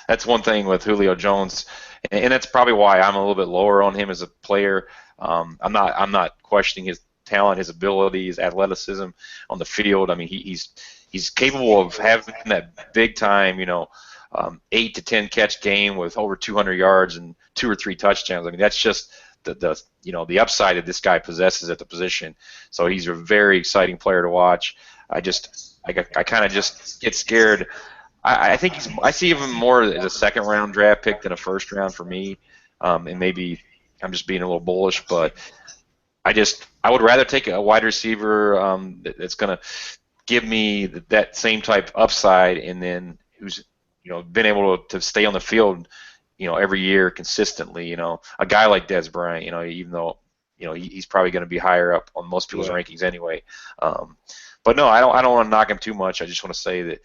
that's one thing with Julio Jones, and that's probably why I'm a little bit lower on him as a player. I'm not questioning his talent, his ability, his athleticism on the field. I mean, he's capable of having that big time, 8 to 10 catch game with over 200 yards and 2 or 3 touchdowns. I mean, that's just the upside that this guy possesses at the position. So he's a very exciting player to watch. I kind of just get scared. I think I see him more as a second-round draft pick than a first-round for me, and maybe I'm just being a little bullish, but I would rather take a wide receiver that's going to give me that same type upside, and then who's been able to stay on the field every year consistently. A guy like Dez Bryant, even though he's probably going to be higher up on most people's rankings anyway. But no, I don't want to knock him too much. I just want to say that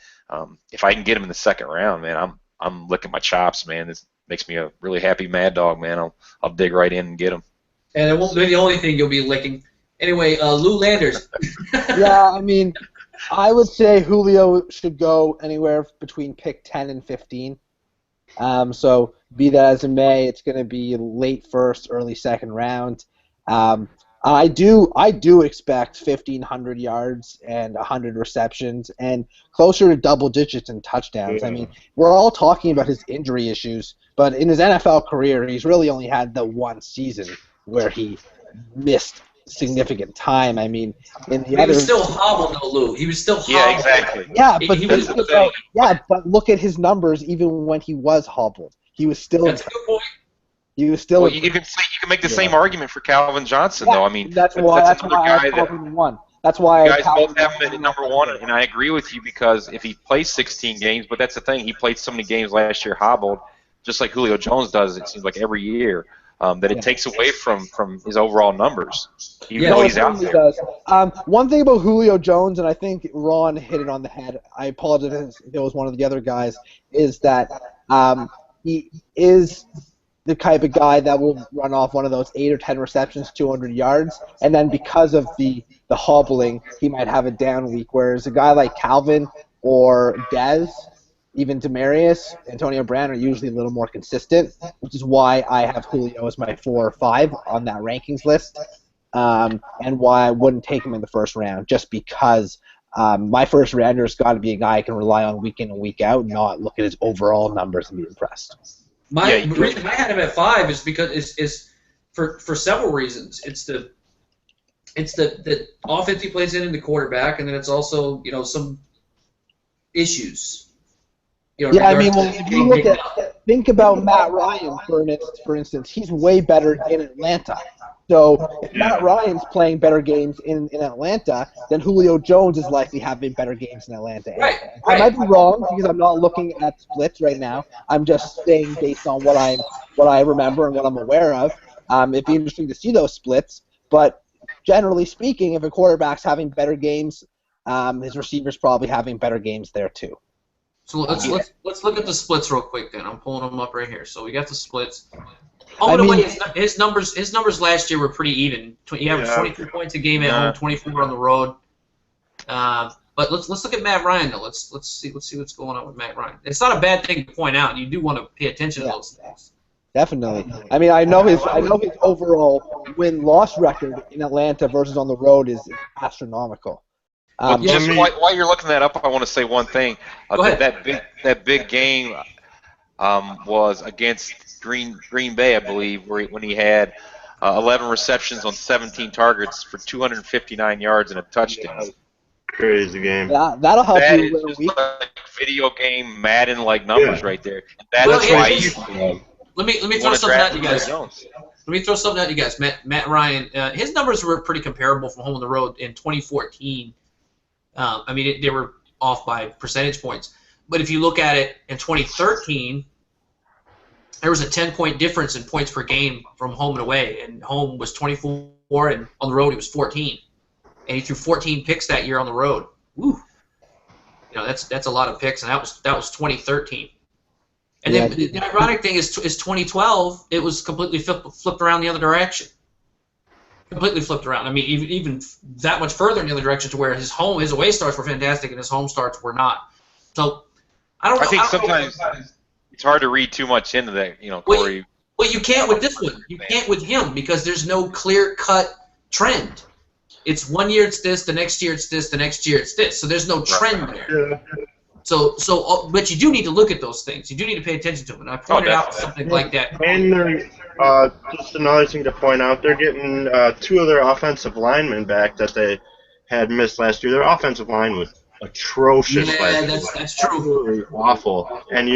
if I can get him in the second round, man, I'm licking my chops, man. This makes me a really happy mad dog, man. I'll dig right in and get him. And it won't be the only thing you'll be licking. Anyway, Lou Landers. Yeah, I mean, I would say Julio should go anywhere between pick 10 and 15. So be that as it may, it's going to be late first, early second round. I do expect 1,500 yards and 100 receptions and closer to double digits in touchdowns. I mean, we're all talking about his injury issues, but in his NFL career, he's really only had the one season where he missed significant time. I mean, in the he was still hobbled, though, Lou. He was still hobbled. Yeah, exactly. Yeah, but look at his numbers. Even when he was hobbled, he was still. That's a good point. He was still. Well, you can make the same argument for Calvin Johnson, though. I mean, that's why I guy have Calvin one. That's why you guys both have him at number one, and I agree with you because if he plays 16 games, but that's the thing, he played so many games last year hobbled, just like Julio Jones does. It seems like every year. That it takes away from his overall numbers, even though he's out there. Does. One thing about Julio Jones, and I think Ron hit it on the head, I apologize if it was one of the other guys, is that he is the type of guy that will run off one of those 8 or 10 receptions, 200 yards, and then because of the hobbling, he might have a down week, whereas a guy like Calvin or Dez, even Demarius, Antonio Brown are usually a little more consistent, which is why I have Julio as my 4 or 5 on that rankings list, and why I wouldn't take him in the first round, just because my first rounder's got to be a guy I can rely on week in and week out, not look at his overall numbers and be impressed. The reason I had him at 5 is because is for several reasons. It's the offense he plays in the quarterback, and then it's also some issues. Yeah, I mean, well, if you think about Matt Ryan, for instance, he's way better in Atlanta. So if Matt Ryan's playing better games in Atlanta, then Julio Jones is likely having better games in Atlanta. Right. I might be wrong because I'm not looking at splits right now. I'm just saying based on what I remember and what I'm aware of. It'd be interesting to see those splits, but generally speaking, if a quarterback's having better games, his receiver's probably having better games there too. So let's look at the splits real quick then. I'm pulling them up right here. So we got the splits. His numbers last year were pretty even. He averaged 23 points a game at home, 24 on the road. But let's look at Matt Ryan though. Let's see what's going on with Matt Ryan. It's not a bad thing to point out. You do want to pay attention to those things. Definitely. I mean, I know his overall win-loss record in Atlanta versus on the road is astronomical. Just while you're looking that up, I want to say one thing. Go ahead. That big game was against Green Bay, I believe, when he had 11 receptions on 17 targets for 259 yards and a touchdown. Crazy game. Yeah, that'll help That you is win a just week. like video game Madden-like numbers right there. That's why Let me throw something at you guys. Let me throw something at you guys. Matt Ryan, his numbers were pretty comparable from home on the road in 2014. They were off by percentage points. But if you look at it in 2013, there was a 10-point difference in points per game from home and away. And home was 24, and on the road he was 14. And he threw 14 picks that year on the road. Woo! That's a lot of picks, and that was 2013. And then the ironic thing is 2012, it was completely flipped around the other direction. Completely flipped around. I mean, even that much further in the other direction to where his away starts were fantastic and his home starts were not. So I don't know. I think sometimes it's hard to read too much into that, Corey. Well, you can't with this one. You can't with him because there's no clear-cut trend. It's one year it's this, the next year it's this, the next year it's this. So there's no trend there. But you do need to look at those things. You do need to pay attention to them. And I pointed out something like that. And they're, just another thing to point out, they're getting 2 of their offensive linemen back that they had missed last year. Their offensive line was atrocious last year. That's true. Absolutely awful. And,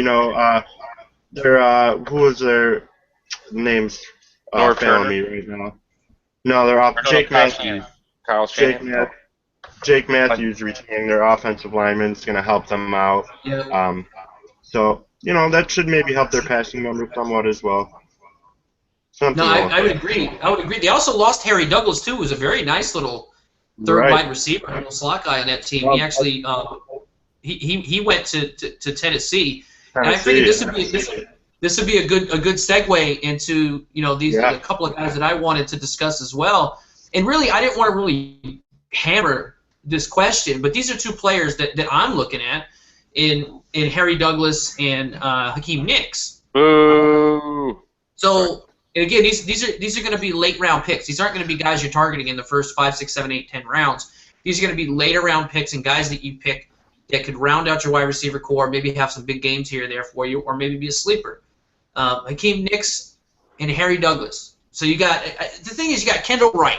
their, who was their names failing me right now? No, they're off. Jake Matthews. Kyle Shanahan. Jake Matthews retaining their offensive lineman is going to help them out. Yeah. So, that should maybe help their passing number somewhat as well. I would agree. They also lost Harry Douglas, too, who's a very nice little third wide receiver, a little slot guy on that team. He actually he went to Tennessee. And I figured this would be a good segue into these a couple of guys that I wanted to discuss as well. And really, I didn't want to really hammer this question, but these are 2 players that I'm looking at in Harry Douglas and Hakeem Nicks. Boo. So, and again, these are going to be late round picks. These aren't going to be guys you're targeting in the first 5, 6, 7, 8, 10 rounds. These are going to be later round picks and guys that you pick that could round out your wide receiver core, maybe have some big games here or there for you, or maybe be a sleeper. Hakeem Nicks and Harry Douglas. So you got the thing is you got Kendall Wright.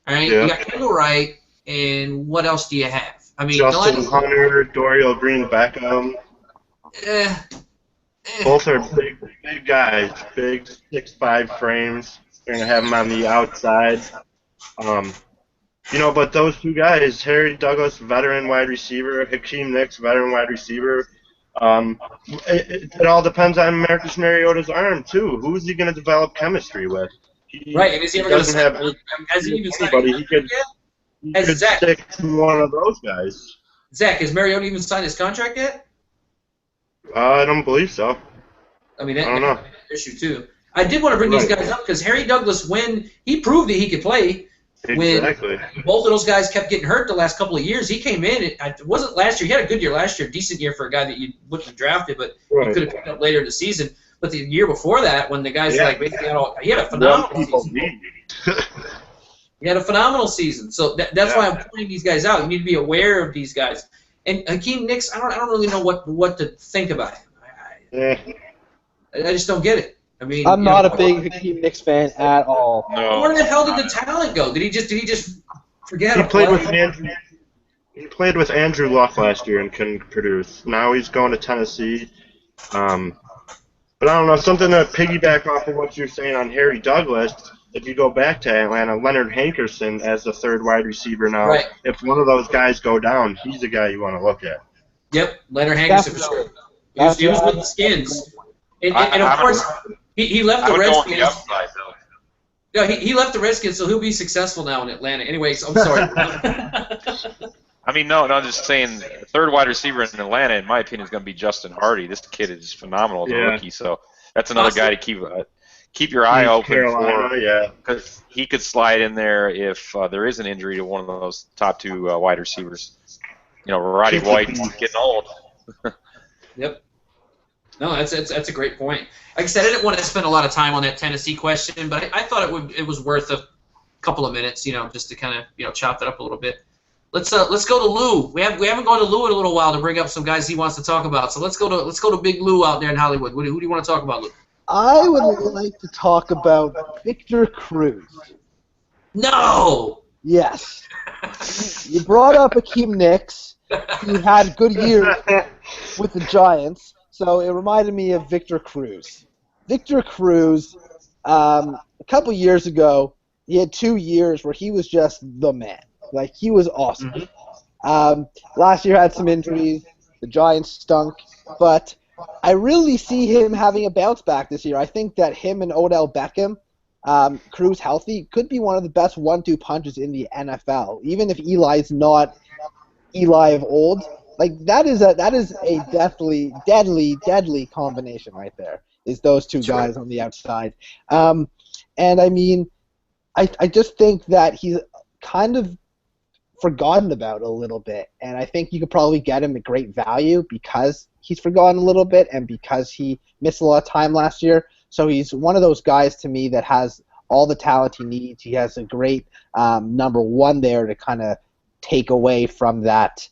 All right, you got Kendall Wright, and what else do you have? I mean, Justin Hunter, Dorial Green Beckham. Both are big guys, big 6'5" frames. They're gonna have them on the outside. But those 2 guys, Harry Douglas, veteran wide receiver, Hakeem Nicks, veteran wide receiver. It all depends on Marcus Mariota's arm too. Who is he going to develop chemistry with? Right, and is he ever going to have? Has he even signed? He could stick to one of those guys. Zach, has Mariota even signed his contract yet? I don't believe so. I mean, that's an issue too. I did want to bring these guys up because Harry Douglas, when he proved that he could play, exactly. When both of those guys kept getting hurt the last couple of years, he came in. It wasn't last year. He had a good year last year, decent year for a guy that you wouldn't have drafted, but you could have picked up later in the season. But the year before that, when the guys basically he had a phenomenal season. He had a phenomenal season. So that's why I'm pointing these guys out. You need to be aware of these guys. And Hakeem Nicks, I don't really know what to think about him. I just don't get it. I mean, I'm not a big Hakeem Nicks fan at all. No. Where the hell did the talent go? Did he just forget? He played with Andrew. He played with Andrew Luck last year and couldn't produce. Now he's going to Tennessee. But I don't know, something to piggyback off of what you're saying on Harry Douglas. If you go back to Atlanta, Leonard Hankerson as the 3rd wide receiver now. Right. If one of those guys go down, he's the guy you want to look at. Yep, Leonard Hankerson for sure. He was with the Skins. And of course, he left the Redskins. No, he left the Redskins, so he'll be successful now in Atlanta. Anyways, I'm sorry. I mean, no, I'm just saying, 3rd wide receiver in Atlanta, in my opinion, is going to be Justin Hardy. This kid is phenomenal as a rookie, so that's another guy to keep your eye open for. Because he could slide in there if there is an injury to one of those top 2 wide receivers. Roddy White's getting old. Yep. No, that's a great point. Like I said, I didn't want to spend a lot of time on that Tennessee question, but I thought it was worth a couple of minutes, just to kind of chop that up a little bit. Let's go to Lou. We haven't gone to Lou in a little while to bring up some guys he wants to talk about. So let's go to Big Lou out there in Hollywood. Who do you want to talk about, Lou? I would like to talk about Victor Cruz. No. Yes. You brought up Hakeem Nicks. He had good years with the Giants, so it reminded me of Victor Cruz. Victor Cruz, a couple years ago, he had 2 years where he was just the man. Like, he was awesome. Mm-hmm. Last year had some injuries. The Giants stunk. But I really see him having a bounce back this year. I think that him and Odell Beckham, Cruz healthy, could be one of the best 1-2 punches in the NFL. Even if Eli's not Eli of old. Like, that is a deadly combination right there, is those 2 guys on the outside. And, I mean, I just think that he's kind of forgotten about a little bit, and I think you could probably get him at great value because he's forgotten a little bit and because he missed a lot of time last year. So he's one of those guys to me that has all the talent he needs. He has a great number 1 there to kind of take away from that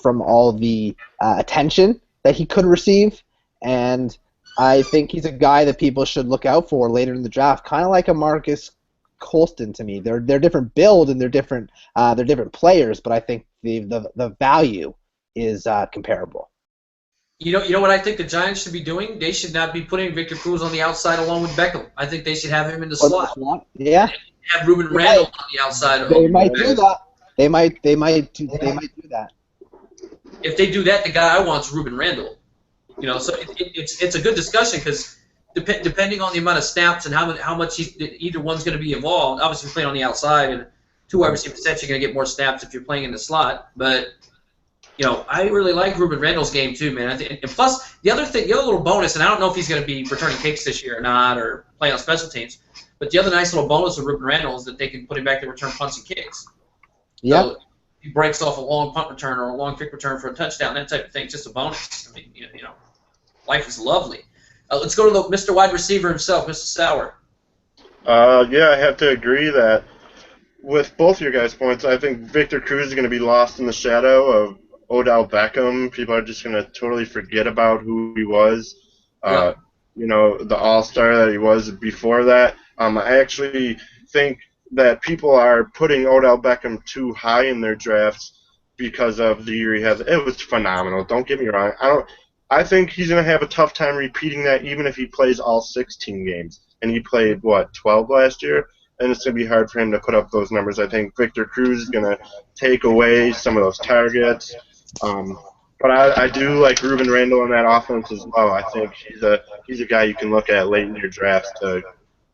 from all the attention that he could receive, and I think he's a guy that people should look out for later in the draft, kind of like a Marcus Colston to me. They're different build and they're different players, but I think the value is comparable. You know what I think the Giants should be doing? They should not be putting Victor Cruz on the outside along with Beckham. I think they should have him in the slot. Yeah. Have Ruben Randall on the outside. They might do that. They might do that. If they do that, the guy I want is Ruben Randall. So it's a good discussion because depending on the amount of snaps and how much either one's going to be involved. Obviously, playing on the outside and two wide receiver sets, you're going to get more snaps if you're playing in the slot. But I really like Ruben Randall's game too, man. And plus, the other little bonus, and I don't know if he's going to be returning kicks this year or not, or play on special teams. But the other nice little bonus of Ruben Randall is that they can put him back to return punts and kicks. Yeah. So he breaks off a long punt return or a long kick return for a touchdown, that type of thing. Just a bonus. I mean, life is lovely. Let's go to Mr. Wide Receiver himself, Mr. Sauer. Yeah, I have to agree that with both your guys' points, I think Victor Cruz is going to be lost in the shadow of Odell Beckham. People are just going to totally forget about who he was. Yeah. The all-star that he was before that. I actually think that people are putting Odell Beckham too high in their drafts because of the year he has. It was phenomenal. Don't get me wrong. I think he's going to have a tough time repeating that even if he plays all 16 games. And he played, 12 last year? And it's going to be hard for him to put up those numbers. I think Victor Cruz is going to take away some of those targets. But I do like Ruben Randall in that offense as well. I think he's a guy you can look at late in your drafts to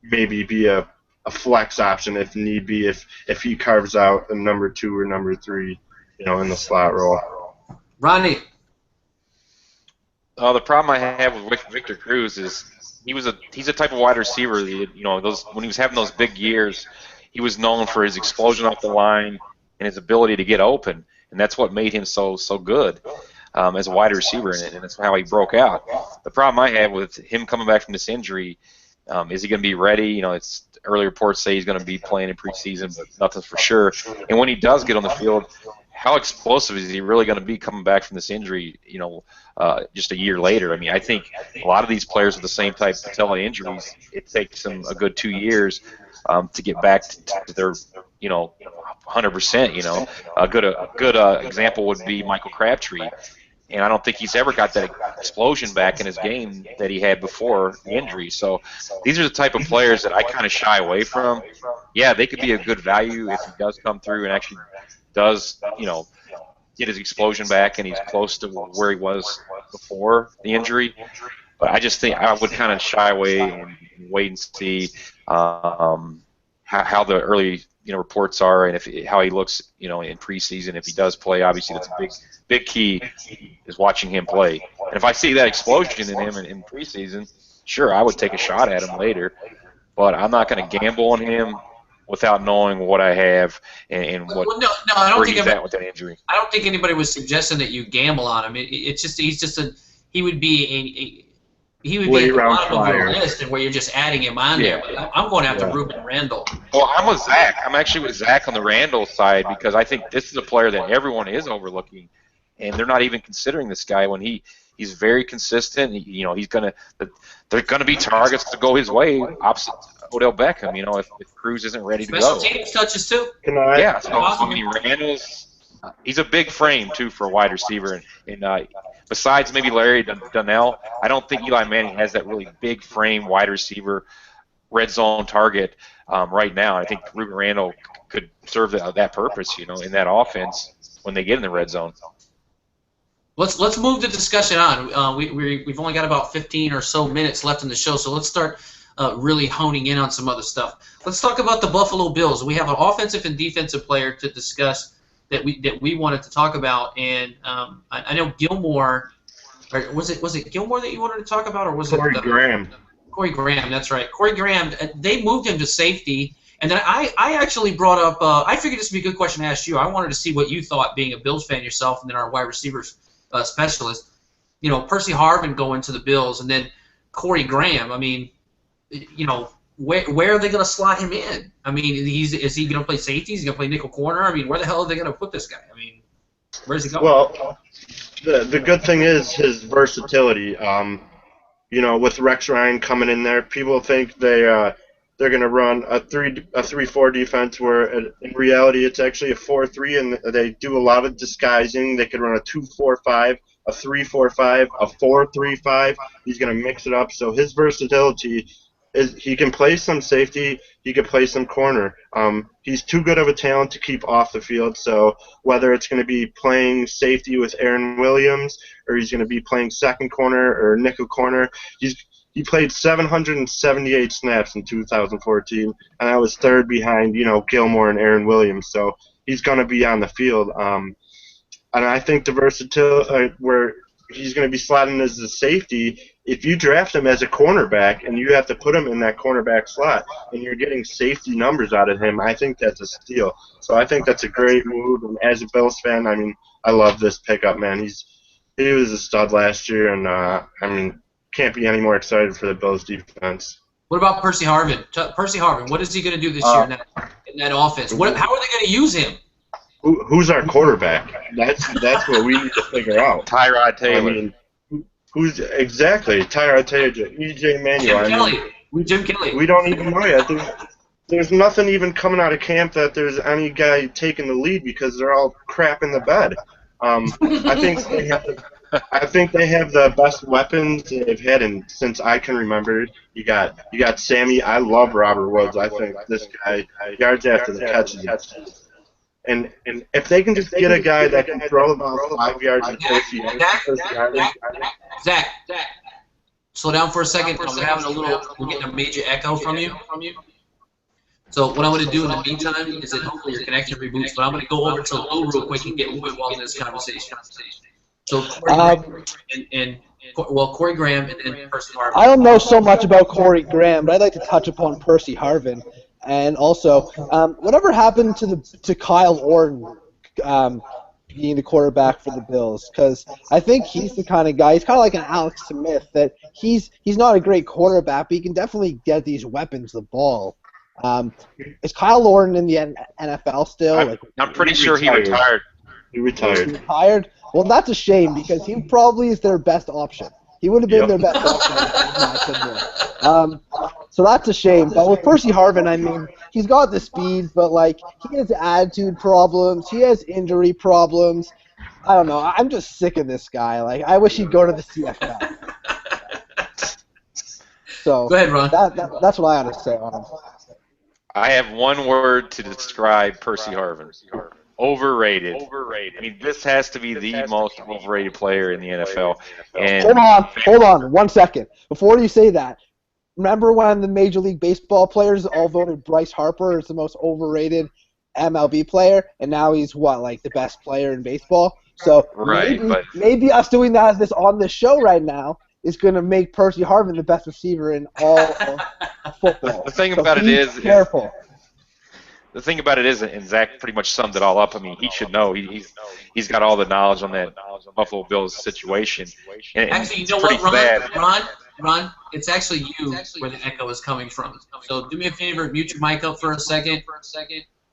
maybe be a flex option if need be, if he carves out a number 2 or number 3, in the slot role. Ronnie. The problem I have with Victor Cruz is he's a type of wide receiver. When he was having those big years, he was known for his explosion off the line and his ability to get open, and that's what made him so good as a wide receiver, and that's how he broke out. The problem I have with him coming back from this injury, is he going to be ready? It's early reports say he's going to be playing in preseason, but nothing's for sure. And when he does get on the field, how explosive is he really going to be coming back from this injury, just a year later? I mean, I think a lot of these players with the same type of patella injuries, it takes them a good 2 years to get back to their, 100%, A good example would be Michael Crabtree. And I don't think he's ever got that explosion back in his game that he had before the injury. So these are the type of players that I kind of shy away from. Yeah, they could be a good value if he does come through and actually does, get his explosion back and he's close to where he was before the injury. But I just think I would kind of shy away and wait and see how the early reports are and how he looks in preseason. If he does play, obviously that's a big key is watching him play. And if I see that explosion in him in preseason, sure, I would take a shot at him later. But I'm not going to gamble on him without knowing what I have and where he's at with that injury. I don't think anybody was suggesting that you gamble on him. He would be at the bottom of your list and where you're just adding him on there. But I'm going after Ruben Randall. Well, I'm with Zach. I'm actually with Zach on the Randall side because I think this is a player that everyone is overlooking, and they're not even considering this guy when he's very consistent. There's gonna be targets to go his way opposite Odell Beckham. If Cruz isn't ready to go. Special teams touches too. Yeah. So Randall's he's a big frame too for a wide receiver, and besides maybe Larry Donnell, I don't think Eli Manning has that really big frame wide receiver red zone target right now. I think Ruben Randall could serve that purpose, in that offense when they get in the red zone. Let's move the discussion on. We've only got about 15 or so minutes left in the show, so let's start really honing in on some other stuff. Let's talk about the Buffalo Bills. We have an offensive and defensive player to discuss that we wanted to talk about, and I know Gilmore, or was it Gilmore that you wanted to talk about, or was Corey Graham? Corey Graham, that's right. Corey Graham. They moved him to safety, and then I actually brought up. I figured this would be a good question to ask you. I wanted to see what you thought, being a Bills fan yourself, and then our wide receivers specialist. Percy Harvin going to the Bills, and then Corey Graham. I mean, where are they going to slot him in? I mean, is he going to play safety? Is he going to play nickel corner? I mean, where the hell are they going to put this guy? I mean, Where's he going? Well, the good thing is his versatility. With Rex Ryan coming in there, people think they're going to run a 3-4 defense, where in reality it's actually a 4-3, and they do a lot of disguising. They could run a 2-4-5, a 3-4-5, a 4-3-5. He's going to mix it up. So his versatility is he can play some safety, he can play some corner. He's too good of a talent to keep off the field. So whether it's going to be playing safety with Aaron Williams, or he's going to be playing second corner or nickel corner, he played 778 snaps in 2014, and that was third behind Gilmore and Aaron Williams. So he's going to be on the field. And I think the versatility where he's going to be slotting as a safety. If you draft him as a cornerback and you have to put him in that cornerback slot and you're getting safety numbers out of him, I think that's a steal. So I think that's a great move. And as a Bills fan, I mean, I love this pickup, man. He was a stud last year, and can't be any more excited for the Bills defense. What about Percy Harvin? Percy Harvin, what is he going to do this year in that offense? How are they going to use him? Who's our quarterback? That's what we need to figure out. Tyrod Taylor. I mean, who's exactly Tyrod Taylor? EJ Manuel. Jim Kelly. We don't even know yet. There's nothing even coming out of camp that there's any guy taking the lead because they're all crap in the bed. I think they have the best weapons they've had since I can remember. You got Sammy. I love Robert Woods. I think this guy yards after the catch is. And if they can just get a guy that can throw about 5 yards and 50 yards. Zach, slow down for a second. We're getting a major echo from you. So what I'm going to do in the meantime is that hopefully your connection reboots, but I'm going to go over to Lou real quick and get moving while in this conversation. So Corey Graham and then Percy Harvin. I don't know so much about Corey Graham, but I'd like to touch upon Percy Harvin. And also, whatever happened to Kyle Orton being the quarterback for the Bills? Because I think he's the kind of guy. He's kind of like an Alex Smith. That he's not a great quarterback, but he can definitely get these weapons the ball. Is Kyle Orton in the NFL still? I'm pretty sure he retired. He retired. He retired? Well, that's a shame because he probably is their best option. He would have been their best option. So that's a shame. But with Percy Harvin, I mean, he's got the speed, but he has attitude problems. He has injury problems. I don't know. I'm just sick of this guy. I wish he'd go to the CFL. So go ahead, Ron. That's what I have to say on him. I have one word to describe Percy Harvin. Overrated. I mean, this has to be the most overrated player in the NFL. And Hold on 1 second. Before you say that, remember when the Major League Baseball players all voted Bryce Harper as the most overrated MLB player, and now he's the best player in baseball? So maybe us doing this on this show right now is going to make Percy Harvin the best receiver in all of football. The thing about it is careful. The thing about it is, and Zach pretty much summed it all up. I mean, he should know. He's got all the knowledge on that Buffalo Bills situation. And actually, you know what, Ron? It's actually you where the echo is coming from. So do me a favor, mute your mic up for a second,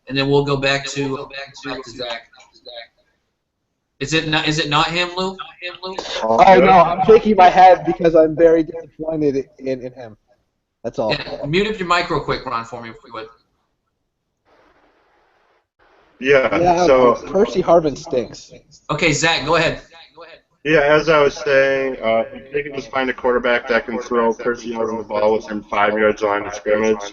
and then we'll go back to Zach. Is it not him, Lou? Oh no, I'm shaking my head because I'm very disappointed in him. That's all. Yeah, mute up your mic real quick, Ron, for me, if you would. Yeah, so Percy Harvin stinks. Okay, Zach, go ahead. Yeah, as I was saying, if they can just find a quarterback that can throw Percy Harvin the ball within 5 yards line of scrimmage,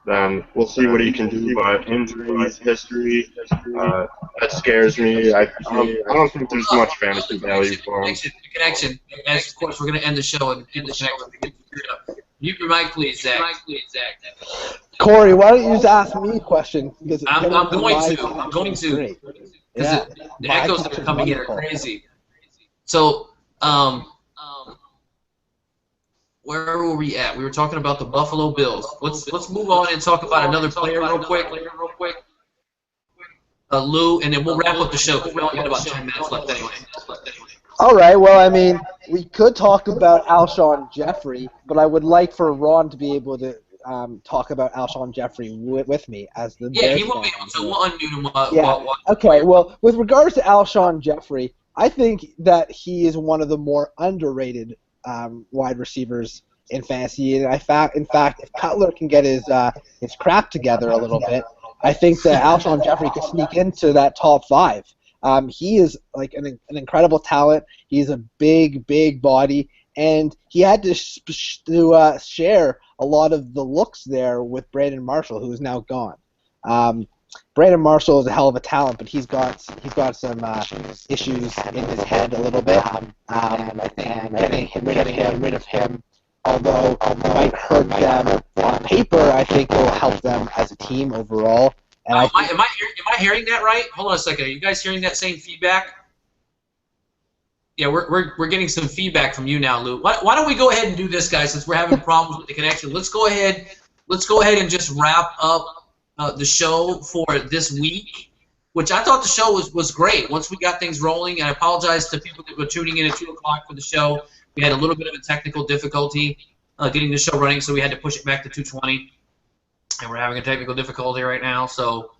then we'll see what he can do. But injuries, history, that scares me. I don't think there's much fantasy value for him. Connection. As of course, we're going to end the show and people connect with the up. Mute your mic, please, Zach. Corey, why don't you just ask me a question? Because I'm going to. Because the echoes that are coming in are crazy. So, where were we at? We were talking about the Buffalo Bills. Let's move on and talk about another player real quick. Lou, and then we'll wrap up the show because we only got about 10 minutes left anyway. All right. Well, I mean, we could talk about Alshon Jeffrey, but I would like for Ron to be able to talk about Alshon Jeffrey with me as the Yeah, Bears he will be fan. able to. We'll unmute him. Okay, well, with regards to Alshon Jeffrey, I think that he is one of the more underrated wide receivers in fantasy. And in fact, if Cutler can get his crap together a little bit, I think that Alshon Jeffrey could sneak into that top 5. He is like an incredible talent. He's a big body, and he had to share a lot of the looks there with Brandon Marshall, who is now gone. Brandon Marshall is a hell of a talent, but he's got some issues in his head a little bit. And I think getting rid of him, although it might hurt them on paper, I think it will help them as a team overall. And am I hearing that right? Hold on a second. Are you guys hearing that same feedback? Yeah, we're getting some feedback from you now, Lou. Why don't we go ahead and do this, guys? Since we're having problems with the connection, let's go ahead and just wrap up the show for this week, which I thought the show was great. Once we got things rolling, and I apologize to people that were tuning in at 2 o'clock for the show. We had a little bit of a technical difficulty getting the show running, so we had to push it back to 2:20. And we're having a technical difficulty right now, so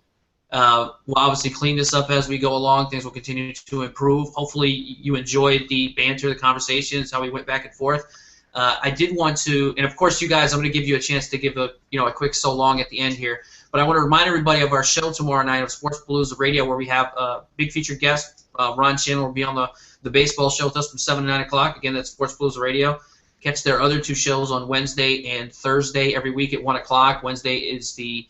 we'll obviously clean this up as we go along. Things will continue to improve. Hopefully you enjoyed the banter, the conversations, how we went back and forth. I did want to, and of course you guys, I'm going to give you a chance to give a quick so long at the end here. But I want to remind everybody of our show tomorrow night of Sports Blues Radio, where we have a big featured guest. Ron Chandler will be on the baseball show with us from 7 to 9 o'clock. Again, that's Sports Blues Radio. Catch their other 2 shows on Wednesday and Thursday every week at 1 o'clock. Wednesday is the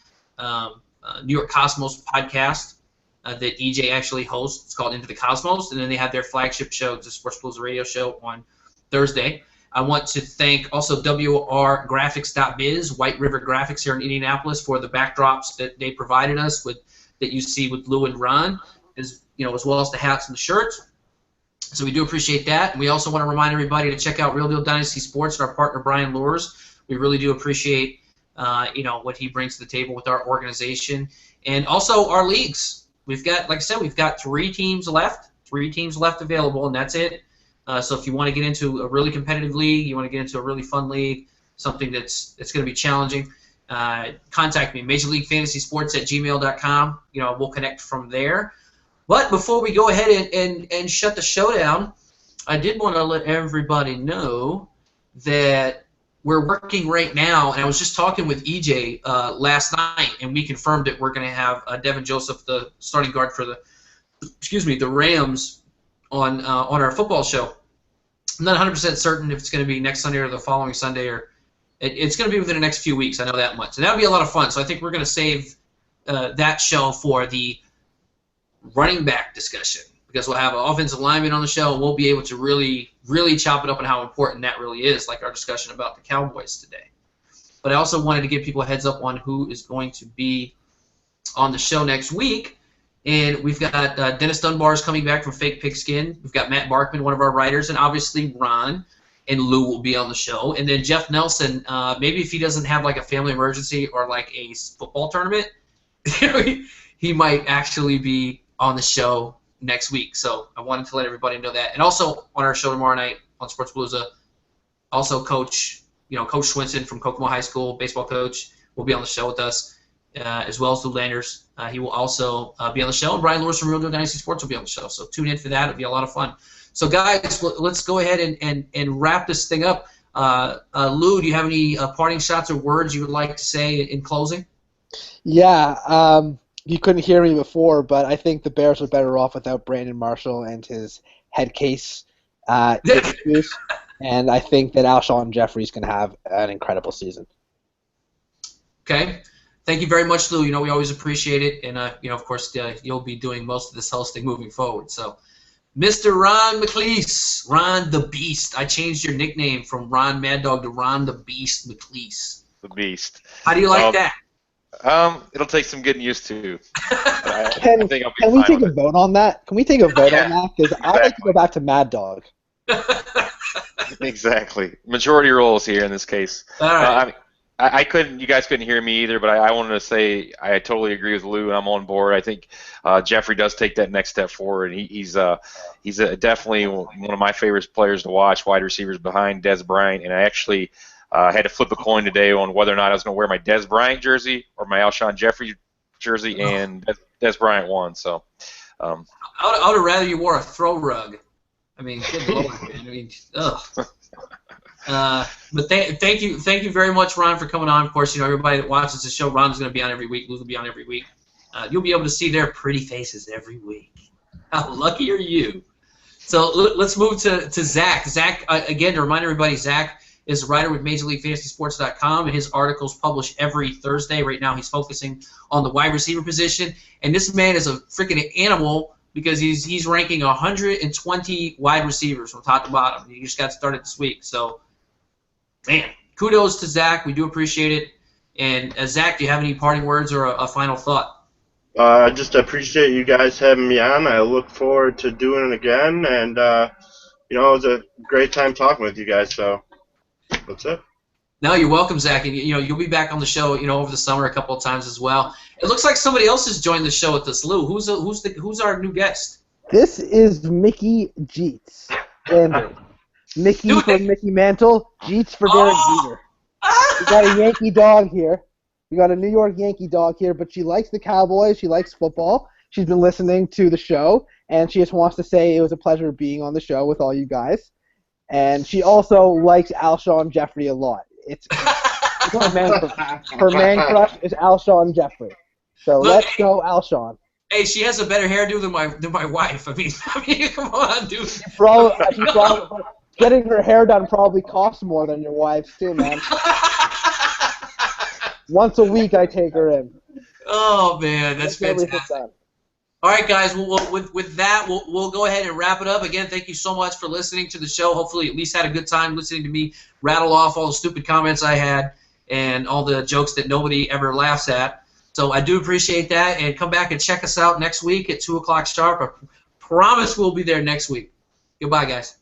New York Cosmos podcast that EJ actually hosts. It's called Into the Cosmos. And then they have their flagship show, the Sports Blues Radio show, on Thursday. I want to thank also wrgraphics.biz, White River Graphics here in Indianapolis, for the backdrops that they provided us with, that you see with Lou and Ron, as well as the hats and the shirts. So we do appreciate that. And we also want to remind everybody to check out Real Deal Dynasty Sports and our partner Brian Lures. We really do appreciate what he brings to the table with our organization, and also our leagues. We've got, like I said, we've got 3 teams left available, and that's it. So if you want to get into a really competitive league, you want to get into a really fun league, something that's going to be challenging, contact me, MajorLeagueFantasySports@gmail.com. We'll connect from there. But before we go ahead and shut the show down, I did want to let everybody know that we're working right now, and I was just talking with EJ last night, and we confirmed that we're going to have Devin Joseph, the starting guard for the Rams, on our football show. I'm not 100% certain if it's going to be next Sunday or the following Sunday, or it's going to be within the next few weeks. I know that much, and that would be a lot of fun. So I think we're going to save that show for the running back discussion, because we'll have an offensive lineman on the show, and we'll be able to really chop it up on how important that really is, like our discussion about the Cowboys today. But I also wanted to give people a heads up on who is going to be on the show next week. And we've got Dennis Dunbar's coming back from Fake Pigskin. We've got Matt Barkman, one of our writers, and obviously Ron and Lou will be on the show. And then Jeff Nelson, maybe if he doesn't have like a family emergency or like a football tournament, he might actually be on the show next week. So I wanted to let everybody know that. And also on our show tomorrow night on Sports Palooza, also Coach Swinson from Kokomo High School, baseball coach, will be on the show with us, as well as Lou Landers. He will also be on the show. And Brian Lewis from Real Deal Dynasty Sports will be on the show. So tune in for that. It'll be a lot of fun. So, guys, let's go ahead and wrap this thing up. Lou, do you have any parting shots or words you would like to say in closing? Yeah, you couldn't hear me before, but I think the Bears are better off without Brandon Marshall and his head case issues. And I think that Alshon Jeffrey's going to have an incredible season. Okay. Thank you very much, Lou. We always appreciate it. And, of course, you'll be doing most of this hosting moving forward. So, Mr. Ron McLeese, Ron the Beast. I changed your nickname from Ron Mad Dog to Ron the Beast McLeese. The Beast. How do you like that? It'll take some getting used to. Can we take a vote on that? Can we take a vote on that? Because I'd like to go back to Mad Dog. Exactly. Majority rules here in this case. All right. I couldn't. You guys couldn't hear me either, but I wanted to say I totally agree with Lou, and I'm on board. I think Jeffrey does take that next step forward. He's definitely one of my favorite players to watch, wide receivers behind Des Bryant, and I actually I had to flip a coin today on whether or not I was going to wear my Des Bryant jersey or my Alshon Jeffrey jersey, and Des Bryant won. So I would have rather you wore a throw rug. I mean, good lord, man. I mean, ugh. But thank you very much, Ron, for coming on. Of course, you know, everybody that watches the show, Ron's going to be on every week. Lou will be on every week. You'll be able to see their pretty faces every week. How lucky are you? So let's move to Zach. Zach, again, to remind everybody, Zach is a writer with MajorLeagueFantasySports.com, and his articles publish every Thursday. Right now, he's focusing on the wide receiver position, and this man is a freaking animal because he's ranking 120 wide receivers from top to bottom. He just got started this week, so man, kudos to Zach. We do appreciate it. And Zach, do you have any parting words or a final thought? I just appreciate you guys having me on. I look forward to doing it again, and you know, it was a great time talking with you guys. So that's it. No, you're welcome, Zach, and you know you'll be back on the show, you know, over the summer a couple of times as well. It looks like somebody else has joined the show with us, Lou. Who's our new guest? This is Mickey Jeets. Mickey for Mickey Mantle, Jeets for Derek Jeter. We got a Yankee dog here. We got a New York Yankee dog here, but she likes the Cowboys. She likes football. She's been listening to the show, and she just wants to say it was a pleasure being on the show with all you guys. And she also likes Alshon Jeffrey a lot. It's her man crush. Her man crush is Alshon Jeffrey. So let's go, Alshon. Hey, she has a better hairdo than my wife. I mean, come on, dude. Getting her hair done probably costs more than your wife's too, man. Once a week, I take her in. Oh man, that's fantastic. All right, guys. With that, we'll go ahead and wrap it up. Again, thank you so much for listening to the show. Hopefully, you at least had a good time listening to me rattle off all the stupid comments I had and all the jokes that nobody ever laughs at. So I do appreciate that, and come back and check us out next week at 2 o'clock sharp. I promise we'll be there next week. Goodbye, guys.